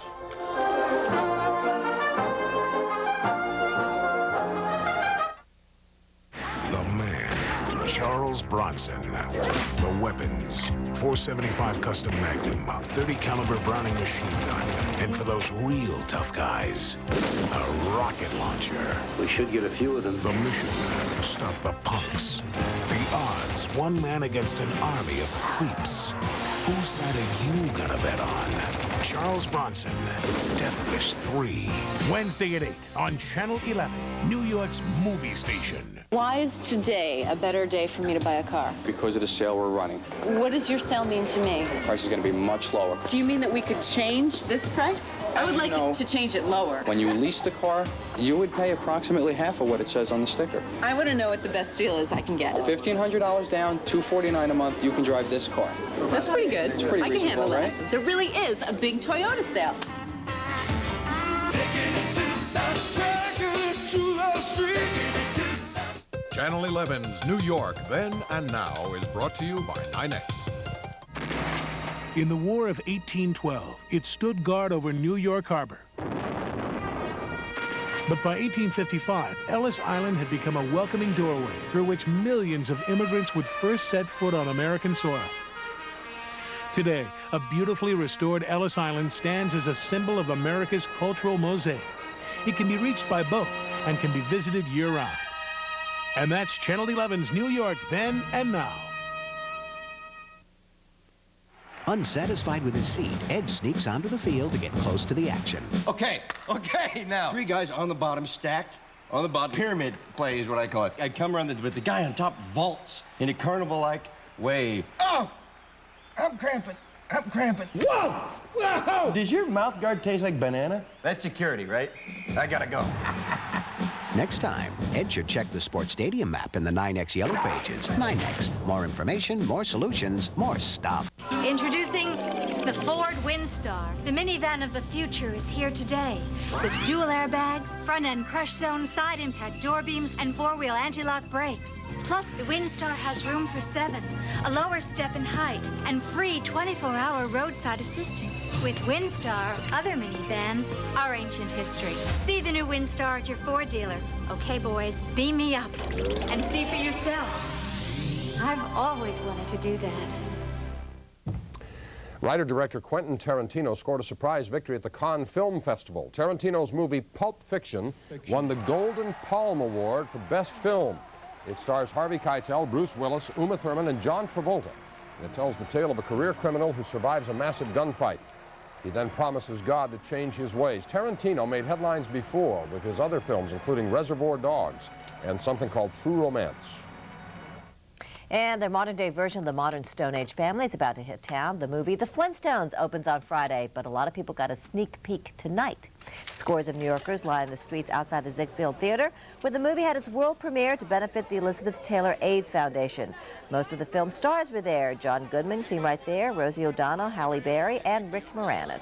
Charles Bronson. The weapons: .475 custom Magnum, .30 caliber Browning machine gun, and for those real tough guys, a rocket launcher. We should get a few of them. The mission: stop the punks. The odds: one man against an army of creeps. Whose side are you gonna bet on? Charles Bronson, Death Wish 3. Wednesday at 8 on Channel 11, New York's movie station. Why is today a better day for me to buy a car? Because of the sale we're running. What does your sale mean to me? The price is going to be much lower. Do you mean that we could change this price? I would like to change it lower. When you lease the car, you would pay approximately half of what it says on the sticker. I want to know what the best deal is I can get. $1,500 down, $249 a month, you can drive this car. That's pretty good. It's pretty reasonable, handle right? That. There really is a big Toyota sale. Channel 11's New York Then and Now is brought to you by 9X. In the War of 1812, it stood guard over New York Harbor. But by 1855, Ellis Island had become a welcoming doorway through which millions of immigrants would first set foot on American soil. Today, a beautifully restored Ellis Island stands as a symbol of America's cultural mosaic. It can be reached by boat and can be visited year-round. And that's Channel 11's New York Then and Now. Unsatisfied with his seat, Ed sneaks onto the field to get close to the action. Okay, now. 3 guys on the bottom, stacked on the bottom. Pyramid play is what I call it. I come around, but the guy on top vaults in a carnival-like way. Oh! I'm cramping. Whoa! Whoa! Does your mouth guard taste like banana? That's security, right? I gotta go. Next time, Ed should check the sports stadium map in the 9X yellow pages. 9X. More information, more solutions, more stuff. Introducing the Ford Windstar. The minivan of the future is here today. With dual airbags, front-end crush zone, side impact door beams, and 4-wheel anti-lock brakes. Plus, the Windstar has room for 7, a lower step in height, and free 24-hour roadside assistance. With Windstar, other minivans are ancient history. See the new Windstar at your Ford dealer. Okay, boys, beam me up and see for yourself. I've always wanted to do that. Writer-director Quentin Tarantino scored a surprise victory at the Cannes Film Festival. Tarantino's movie Pulp Fiction won the Golden Palm Award for Best Film. It stars Harvey Keitel, Bruce Willis, Uma Thurman, and John Travolta. And it tells the tale of a career criminal who survives a massive gunfight. He then promises God to change his ways. Tarantino made headlines before with his other films, including Reservoir Dogs and something called True Romance. And their modern-day version of the modern Stone Age family is about to hit town. The movie The Flintstones opens on Friday, but a lot of people got a sneak peek tonight. Scores of New Yorkers line the streets outside the Ziegfeld Theater, where the movie had its world premiere to benefit the Elizabeth Taylor AIDS Foundation. Most of the film stars were there. John Goodman, seen right there, Rosie O'Donnell, Halle Berry, and Rick Moranis.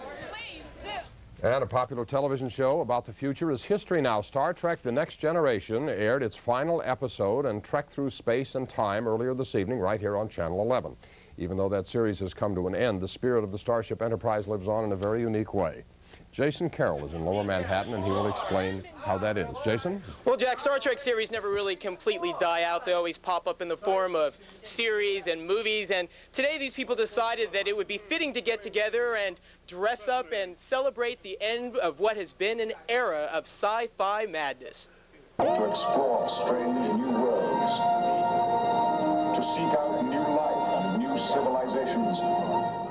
And a popular television show about the future is History Now. Star Trek The Next Generation aired its final episode and trekked through space and time earlier this evening right here on Channel 11. Even though that series has come to an end, the spirit of the Starship Enterprise lives on in a very unique way. Jason Carroll is in Lower Manhattan, and he will explain how that is. Jason? Well, Jack, Star Trek series never really completely die out. They always pop up in the form of series and movies, and today these people decided that it would be fitting to get together and dress up and celebrate the end of what has been an era of sci-fi madness. To explore strange new worlds, to seek out new life and new civilizations.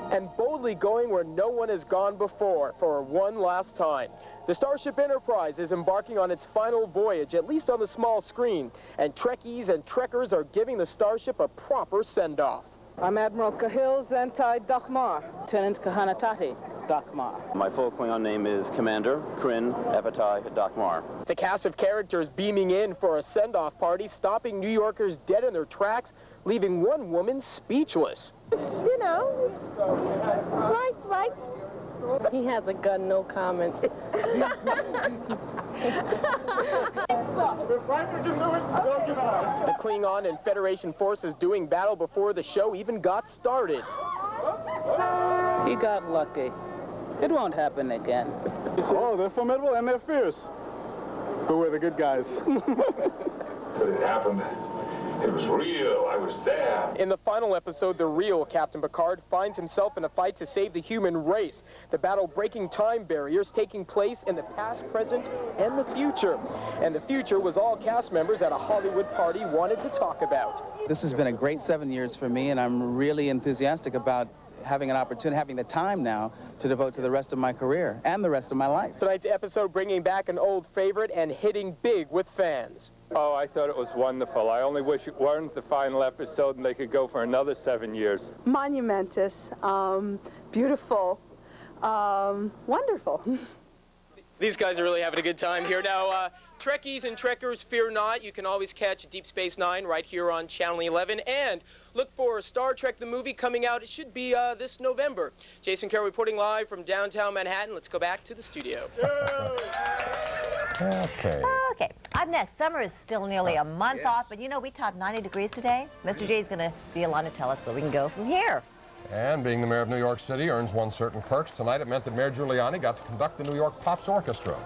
And boldly going where no one has gone before for one last time. The Starship Enterprise is embarking on its final voyage, at least on the small screen, and Trekkies and Trekkers are giving the Starship a proper send-off. I'm Admiral Kahil Zentai Dakhmar, Lieutenant Kahanatati Dakhmar. My full Klingon name is Commander Kryn Evatai Dakhmar. The cast of characters beaming in for a send-off party, stopping New Yorkers dead in their tracks, leaving one woman speechless. You know, right. He has a gun, no comment. The Klingon and Federation forces doing battle before the show even got started. He got lucky. It won't happen again. Oh, they're formidable and they're fierce. But we're the good guys. But it happened. It was real. I was there. In the final episode, the real Captain Picard finds himself in a fight to save the human race. The battle breaking time barriers taking place in the past, present, and the future. And the future was all cast members at a Hollywood party wanted to talk about. This has been a great 7 years for me, and I'm really enthusiastic about having an opportunity, having the time now to devote to the rest of my career and the rest of my life. Tonight's episode bringing back an old favorite and hitting big with fans. Oh, I thought it was wonderful. I only wish it weren't the final episode and they could go for another 7 years. Monumentous, beautiful, wonderful. These guys are really having a good time here. Now, Trekkies and Trekkers, fear not. You can always catch Deep Space Nine right here on Channel 11. And look for Star Trek the movie coming out. It should be this November. Jason Carroll reporting live from downtown Manhattan. Let's go back to the studio. Okay. Okay. Up next, summer is still nearly a month off, but you know, we topped 90 degrees today. Mr. J is going to be along to tell us where we can go from here. And being the mayor of New York City earns one certain perks. Tonight it meant that Mayor Giuliani got to conduct the New York Pops Orchestra.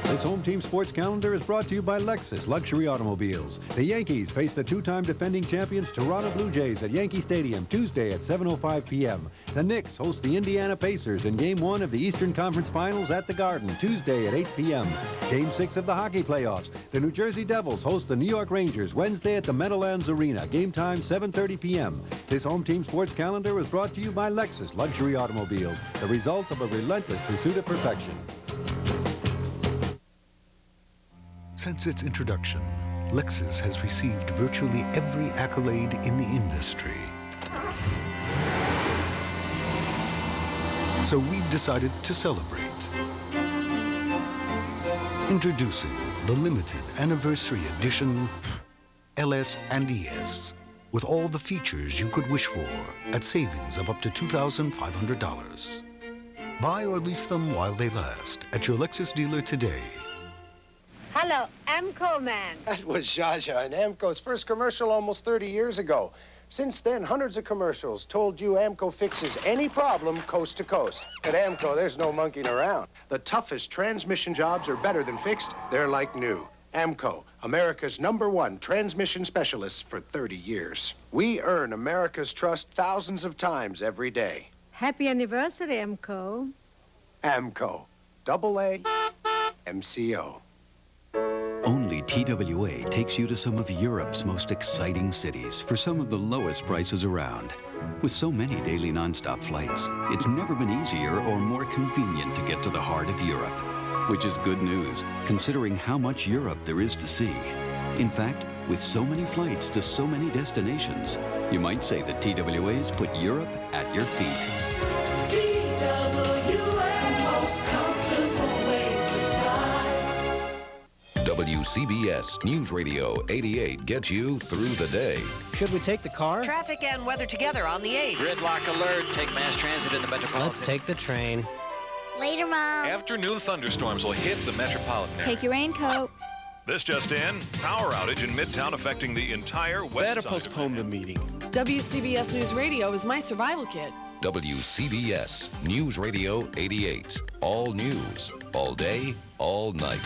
This home team sports calendar is brought to you by Lexus Luxury Automobiles. The Yankees face the two-time defending champions Toronto Blue Jays at Yankee Stadium Tuesday at 7:05 p.m. The Knicks host the Indiana Pacers in Game 1 of the Eastern Conference Finals at the Garden Tuesday at 8 p.m. Game 6 of the hockey playoffs. The New Jersey Devils host the New York Rangers Wednesday at the Meadowlands Arena. Game time 7:30 p.m. This home team sports calendar is brought to you by Lexus Luxury Automobiles, the result of a relentless pursuit of perfection. Since its introduction, Lexus has received virtually every accolade in the industry. So we've decided to celebrate. Introducing the limited anniversary edition LS and ES, with all the features you could wish for at savings of up to $2,500. Buy or lease them while they last at your Lexus dealer today. Hello, Amco man. That was Zsa Zsa in Amco's first commercial almost 30 years ago. Since then, hundreds of commercials told you Amco fixes any problem coast to coast. At Amco, there's no monkeying around. The toughest transmission jobs are better than fixed. They're like new. Amco, America's #1 transmission specialist for 30 years. We earn America's trust thousands of times every day. Happy anniversary, Amco. Amco, AA MCO. Only TWA takes you to some of Europe's most exciting cities for some of the lowest prices around. With so many daily nonstop flights, it's never been easier or more convenient to get to the heart of Europe, which is good news, considering how much Europe there is to see. In fact, with so many flights to so many destinations, you might say that TWA's put Europe at your feet. WCBS News Radio 88 gets you through the day. Should we take the car? Traffic and weather together on the 8th. Gridlock alert. Take mass transit in the metropolitan. Let's take the train. Later, Mom. Afternoon thunderstorms will hit the metropolitan area. Take your raincoat. This just in, power outage in Midtown affecting the entire west Better side. postpone the meeting. WCBS News Radio is my survival kit. WCBS News Radio 88. All news, all day, all night.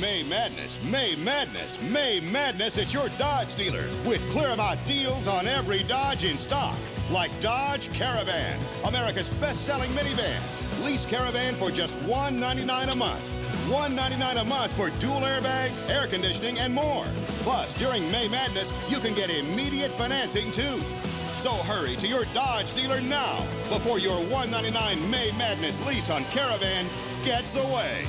May Madness, May Madness, May Madness at your Dodge dealer with clear-about deals on every Dodge in stock. Like Dodge Caravan, America's best-selling minivan. Lease Caravan for just $199 a month. $199 a month for dual airbags, air conditioning, and more. Plus, during May Madness, you can get immediate financing, too. So hurry to your Dodge dealer now before your $199 May Madness lease on Caravan gets away.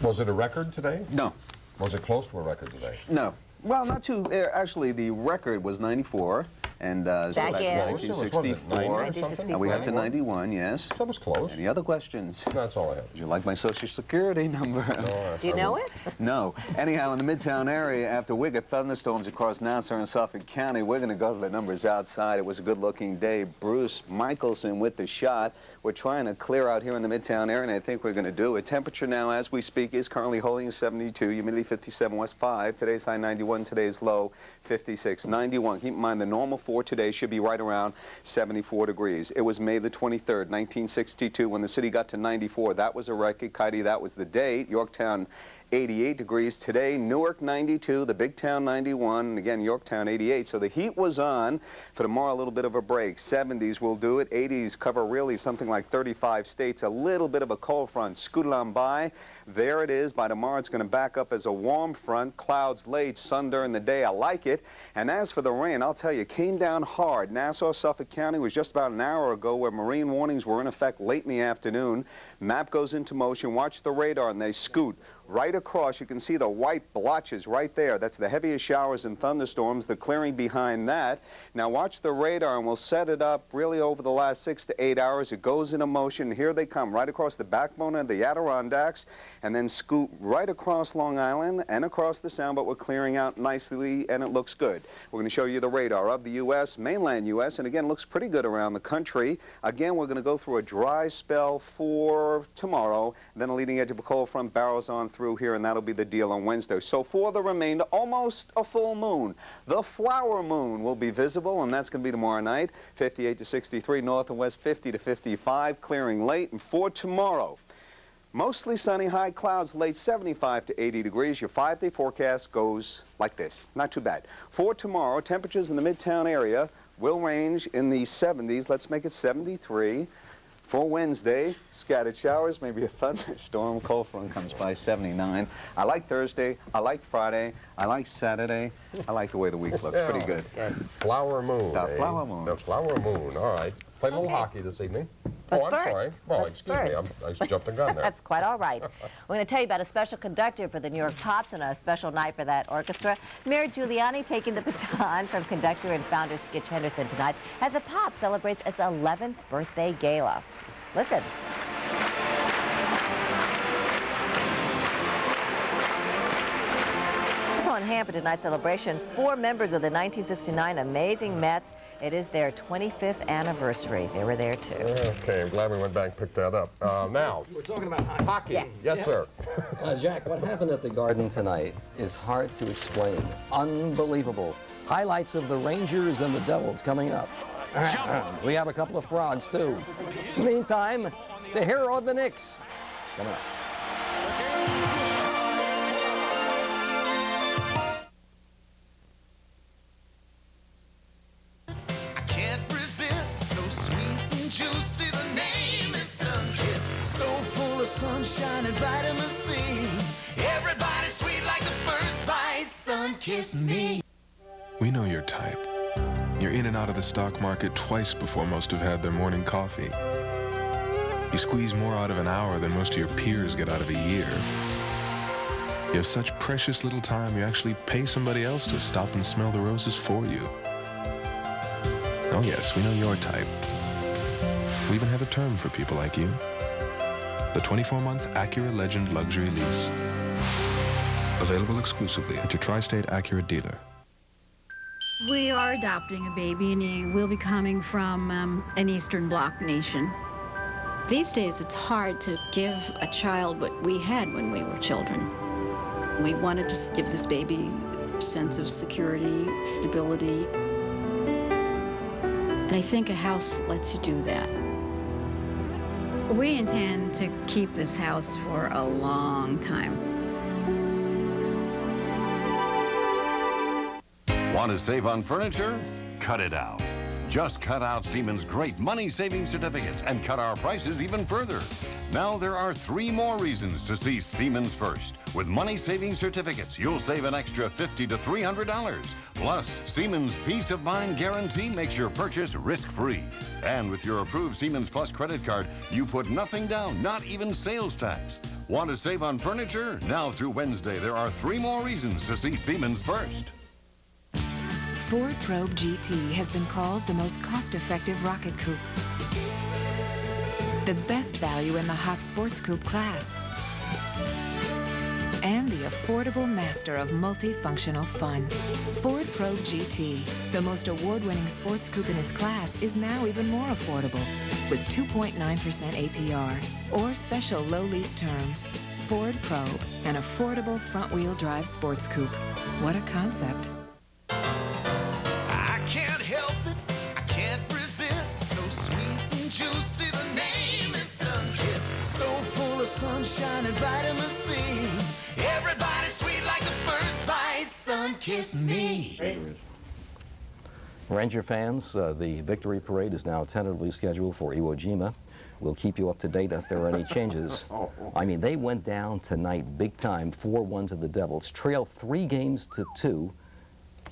Was it a record today? No. Was it close to a record today? No. Well, not too. Actually, the record was 94, and so back in 1964, and we got to 91. Yes. That was close. Any other questions? That's all I have. Would you like my Social Security number? No, do you know it? No. Anyhow, in the Midtown area, after we get thunderstorms across Nassau and Suffolk County, we're going to go to the numbers outside. It was a good-looking day. Bruce Michelson with the shot. We're trying to clear out here in the Midtown area, and I think we're going to do it. Temperature now, as we speak, is currently holding 72. Humidity 57, West 5. Today's high 91. Today's low 56. 91. Keep in mind the normal for today should be right around 74 degrees. It was May the 23rd, 1962, when the city got to 94. That was a record. Kitey, that was the date. Yorktown 88 degrees today. Newark 92, the big town 91, and again Yorktown 88. So the heat was on. For tomorrow, a little bit of a break. 70s will do it. 80s cover really something like 35 states. A little bit of a cold front scooted on by. There it is. By tomorrow, it's going to back up as a warm front. Clouds late, sun during the day. I like it. And as for the rain, I'll tell you, it came down hard. Nassau, Suffolk County was just about an hour ago where marine warnings were in effect late in the afternoon. Map goes into motion. Watch the radar, and they scoot right across. You can see the white blotches right there. That's the heaviest showers and thunderstorms, the clearing behind that. Now watch the radar, and we'll set it up really over the last 6 to 8 hours. It goes into motion. Here they come, right across the backbone of the Adirondacks, and then scoot right across Long Island and across the Sound, but we're clearing out nicely, and it looks good. We're going to show you the radar of the U.S., mainland U.S., and again, looks pretty good around the country. Again, we're going to go through a dry spell for tomorrow, then a leading edge of a cold front barrels on through here, and that'll be the deal on Wednesday. So for the remainder, almost a full moon. The flower moon will be visible, and that's going to be tomorrow night. 58 to 63, north and west 50 to 55, clearing late. And for tomorrow, Mostly sunny, high clouds, late 75 to 80 degrees. Your 5-day forecast goes like this. Not too bad. For tomorrow, temperatures in the Midtown area will range in the 70s. Let's make it 73. For Wednesday, scattered showers, maybe a thunderstorm. Cold front comes by, 79. I like Thursday. I like Friday. I like Saturday. I like the way the week looks. Pretty good. Flower moon. Flower moon. The flower moon. All right. Play a little hockey this evening. But I'm sorry. Oh, excuse me. I jumped the gun there. That's quite all right. We're going to tell you about a special conductor for the New York Pops and a special night for that orchestra. Mayor Giuliani taking the baton from conductor and founder Skitch Henderson tonight as the Pop celebrates its 11th birthday gala. Listen. Also on hand for tonight's celebration, 4 members of the 1969 Amazing Mets. It is their 25th anniversary. They were there, too. Okay, I'm glad we went back and picked that up. Now, we're talking about hockey. Hockey. Yes, sir. Jack, what happened at the Garden tonight is hard to explain. Unbelievable. Highlights of the Rangers and the Devils coming up. We have a couple of frogs, too. Meantime, the hero of the Knicks. Come on. Sunshine and vitamin C. Everybody sweet like the first bite. Sun kiss me. We know your type. You're in and out of the stock market twice before most have had their morning coffee. You squeeze more out of an hour than most of your peers get out of a year. You have such precious little time, you actually pay somebody else to stop and smell the roses for you. Oh yes, we know your type. We even have a term for people like you. The 24-month Acura Legend Luxury Lease. Available exclusively at your Tri-State Acura dealer. We are adopting a baby, and he will be coming from an Eastern Bloc nation. These days, it's hard to give a child what we had when we were children. We wanted to give this baby a sense of security, stability. And I think a house lets you do that. We intend to keep this house for a long time. Want to save on furniture? Cut it out. Just cut out Siemens' great money-saving certificates and cut our prices even further. Now there are 3 more reasons to see Siemens first. With money-saving certificates, you'll save an extra $50 to $300. Plus, Siemens' Peace of Mind guarantee makes your purchase risk-free. And with your approved Siemens Plus credit card, you put nothing down, not even sales tax. Want to save on furniture? Now through Wednesday, there are 3 more reasons to see Siemens first. Ford Probe GT has been called the most cost-effective rocket coupe. The best value in the hot sports coupe class. And the affordable master of multifunctional fun. Ford Probe GT, the most award-winning sports coupe in its class, is now even more affordable with 2.9% APR or special low lease terms. Ford Probe, an affordable front-wheel drive sports coupe. What a concept. I can't help it, I can't resist. So sweet and juicy, the name is Sun-Kissed. So full of sunshine and vitamin C. Everybody sweet like the first bite. Sun-Kiss me. Ranger fans, the victory parade is now tentatively scheduled for Iwo Jima. We'll keep you up to date if there are any changes. I mean, they went down tonight big time, 4-1 to the Devils, trailed 3 games to 2.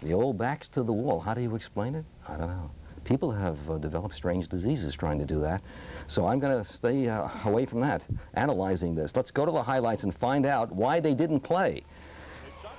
The old backs to the wall. How do you explain it? I don't know. People have developed strange diseases trying to do that. So I'm going to stay away from that, analyzing this. Let's go to the highlights and find out why they didn't play.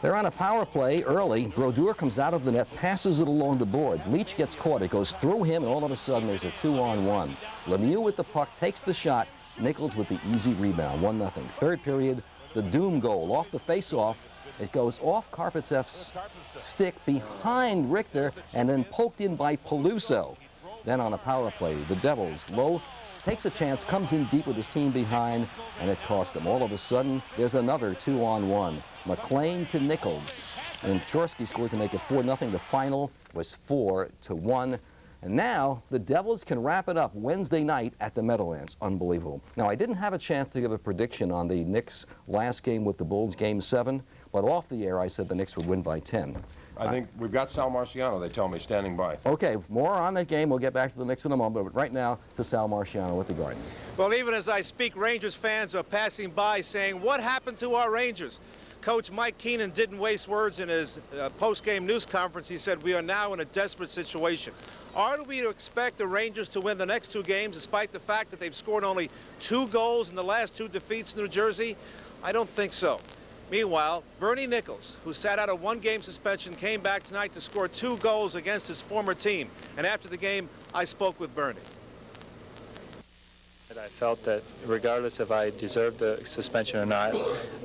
They're on a power play early. Brodeur comes out of the net, passes it along the boards. Leach gets caught. It goes through him, and all of a sudden there's a 2-on-1. Lemieux with the puck takes the shot. Nichols with the easy rebound, 1-0. Third period, the Doom goal off the face-off. It goes off Karpotsev's stick behind Richter and then poked in by Peluso. Then on a power play, the Devils, Lowe takes a chance, comes in deep with his team behind, and it cost him. All of a sudden, there's another 2-on-1. McLean to Nichols. And Chorsky scored to make it 4-0. The final was 4-1. And now the Devils can wrap it up Wednesday night at the Meadowlands. Unbelievable. Now, I didn't have a chance to give a prediction on the Knicks' last game with the Bulls, Game 7, but off the air I said the Knicks would win by 10. I think we've got Sal Marciano, they tell me, standing by. Okay, more on that game. We'll get back to the Knicks in a moment, but right now to Sal Marciano with the Garden. Well, even as I speak, Rangers fans are passing by saying, what happened to our Rangers? Coach Mike Keenan didn't waste words in his post-game news conference. He said, we are now in a desperate situation. Are we to expect the Rangers to win the next 2 games despite the fact that they've scored only 2 goals in the last 2 defeats in New Jersey? I don't think so. Meanwhile, Bernie Nichols, who sat out a 1-game suspension, came back tonight to score 2 goals against his former team. And after the game, I spoke with Bernie. I felt that regardless if I deserved the suspension or not,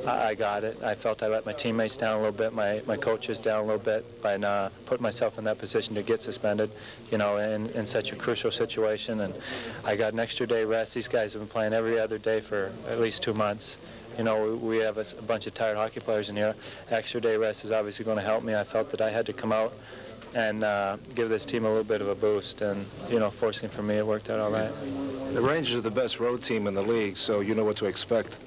I got it. I felt I let my teammates down a little bit, my coaches down a little bit by not putting myself in that position to get suspended, you know, in such a crucial situation. And I got an extra day rest. These guys have been playing every other day for at least 2 months. You know, we have a bunch of tired hockey players in here. Extra day rest is obviously going to help me. I felt that I had to come out and give this team a little bit of a boost. And, you know, fortunately for me, it worked out all right. The Rangers are the best road team in the league, so you know what to expect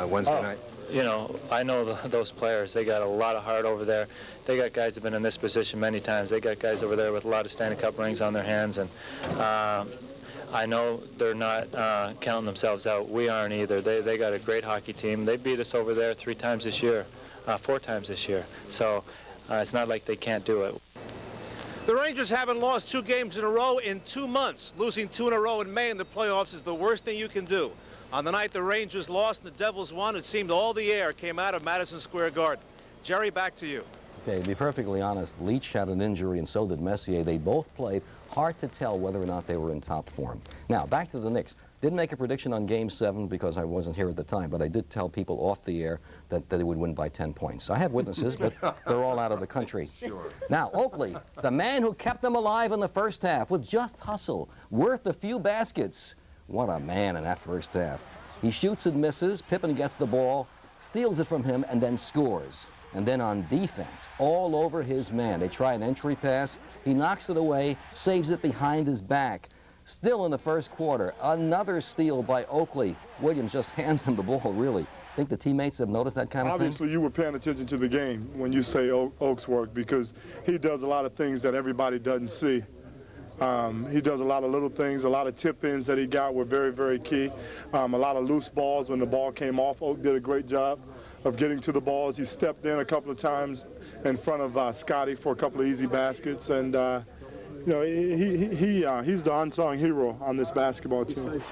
Wednesday night. You know, I know those players. They got a lot of heart over there. They got guys that have been in this position many times. They got guys over there with a lot of Stanley Cup rings on their hands. And I know they're not counting themselves out. We aren't either. They got a great hockey team. They beat us over there 3 times this year, 4 times this year. So it's not like they can't do it. The Rangers haven't lost 2 games in a row in 2 months. Losing 2 in a row in May in the playoffs is the worst thing you can do. On the night the Rangers lost and the Devils won, it seemed all the air came out of Madison Square Garden. Jerry, back to you. Okay, to be perfectly honest, Leach had an injury and so did Messier. They both played. Hard to tell whether or not they were in top form. Now, back to the Knicks. Didn't make a prediction on Game 7 because I wasn't here at the time, but I did tell people off the air that they would win by 10 points. I have witnesses, but they're all out of the country. Sure. Now, Oakley, the man who kept them alive in the first half with just hustle, worth a few baskets. What a man in that first half. He shoots and misses, Pippen gets the ball, steals it from him, and then scores. And then on defense, all over his man. They try an entry pass. He knocks it away, saves it behind his back. Still in the first quarter, another steal by Oakley. Williams just hands him the ball, really. Think the teammates have noticed that kind of thing? Obviously, you were paying attention to the game when you say Oak's work, because he does a lot of things that everybody doesn't see. He does a lot of little things. A lot of tip-ins that he got were very, very key. A lot of loose balls when the ball came off. Oak did a great job of getting to the balls. He stepped in a couple of times in front of Scotty for a couple of easy baskets, and you know, he's the unsung hero on this basketball team.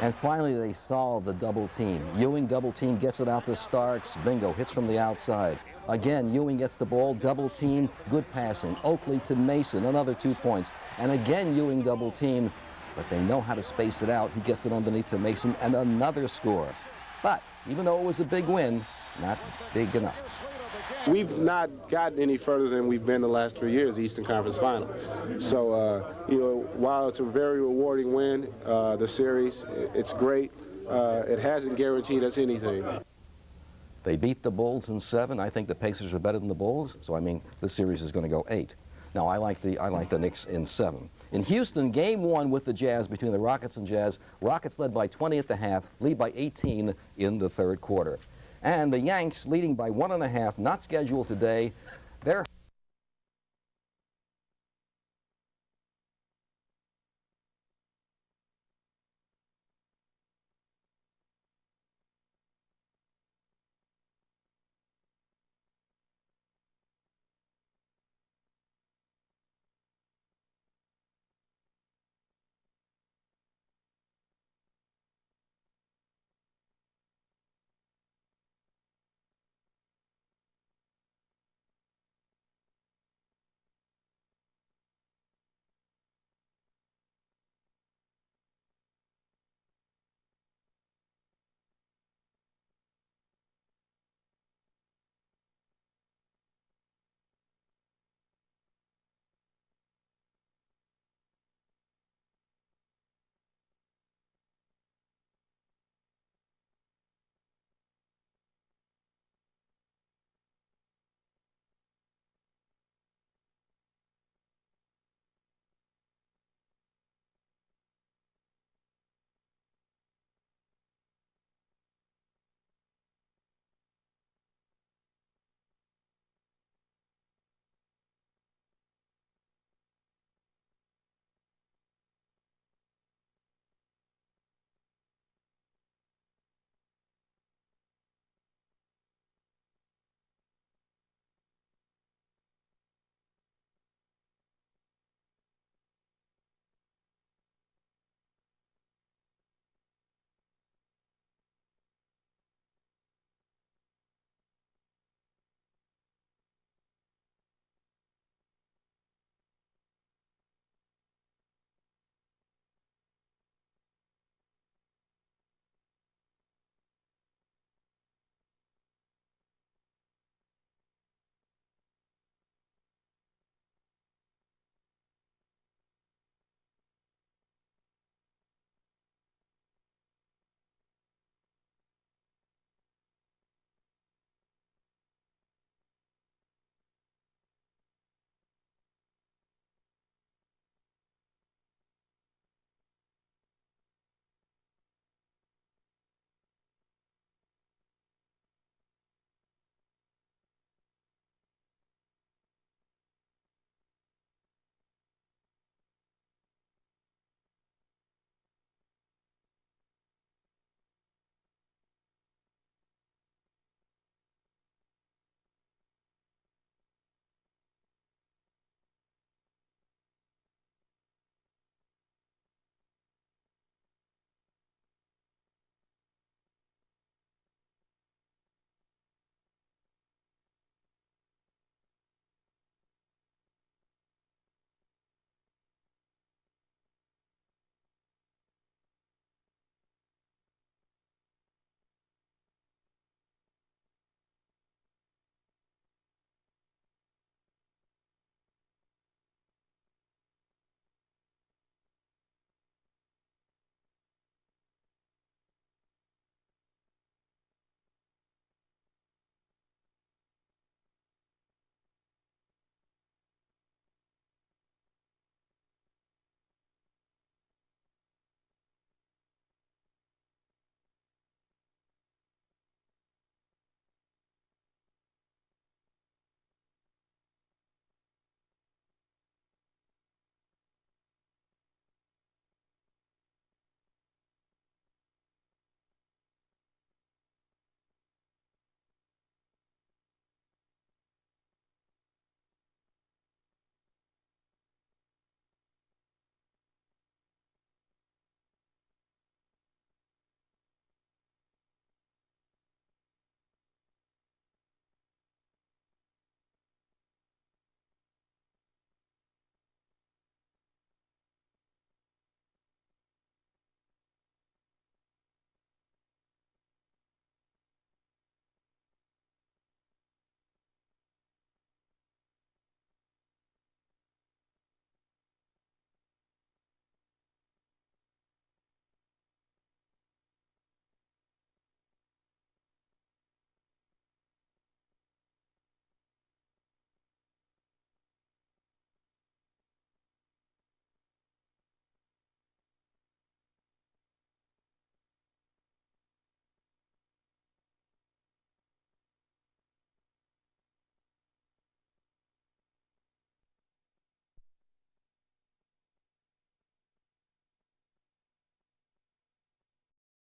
And finally, they solve the double team. Ewing double team gets it out to Starks. Bingo, hits from the outside. Again, Ewing gets the ball, double team, good passing. Oakley to Mason, another 2 points. And again, Ewing double team, but they know how to space it out. He gets it underneath to Mason, and another score. But even though it was a big win, not big enough. We've not gotten any further than we've been the last 3 years, the Eastern Conference Final. So, you know, while it's a very rewarding win, the series, it's great. It hasn't guaranteed us anything. They beat the Bulls in 7. I think the Pacers are better than the Bulls, so I mean, this series is going to go 8. Now, I like the Knicks in 7. In Houston, Game 1 with the Jazz between the Rockets and Jazz. Rockets led by 20 at the half, lead by 18 in the third quarter. And the Yanks leading by 1.5, not scheduled today. They're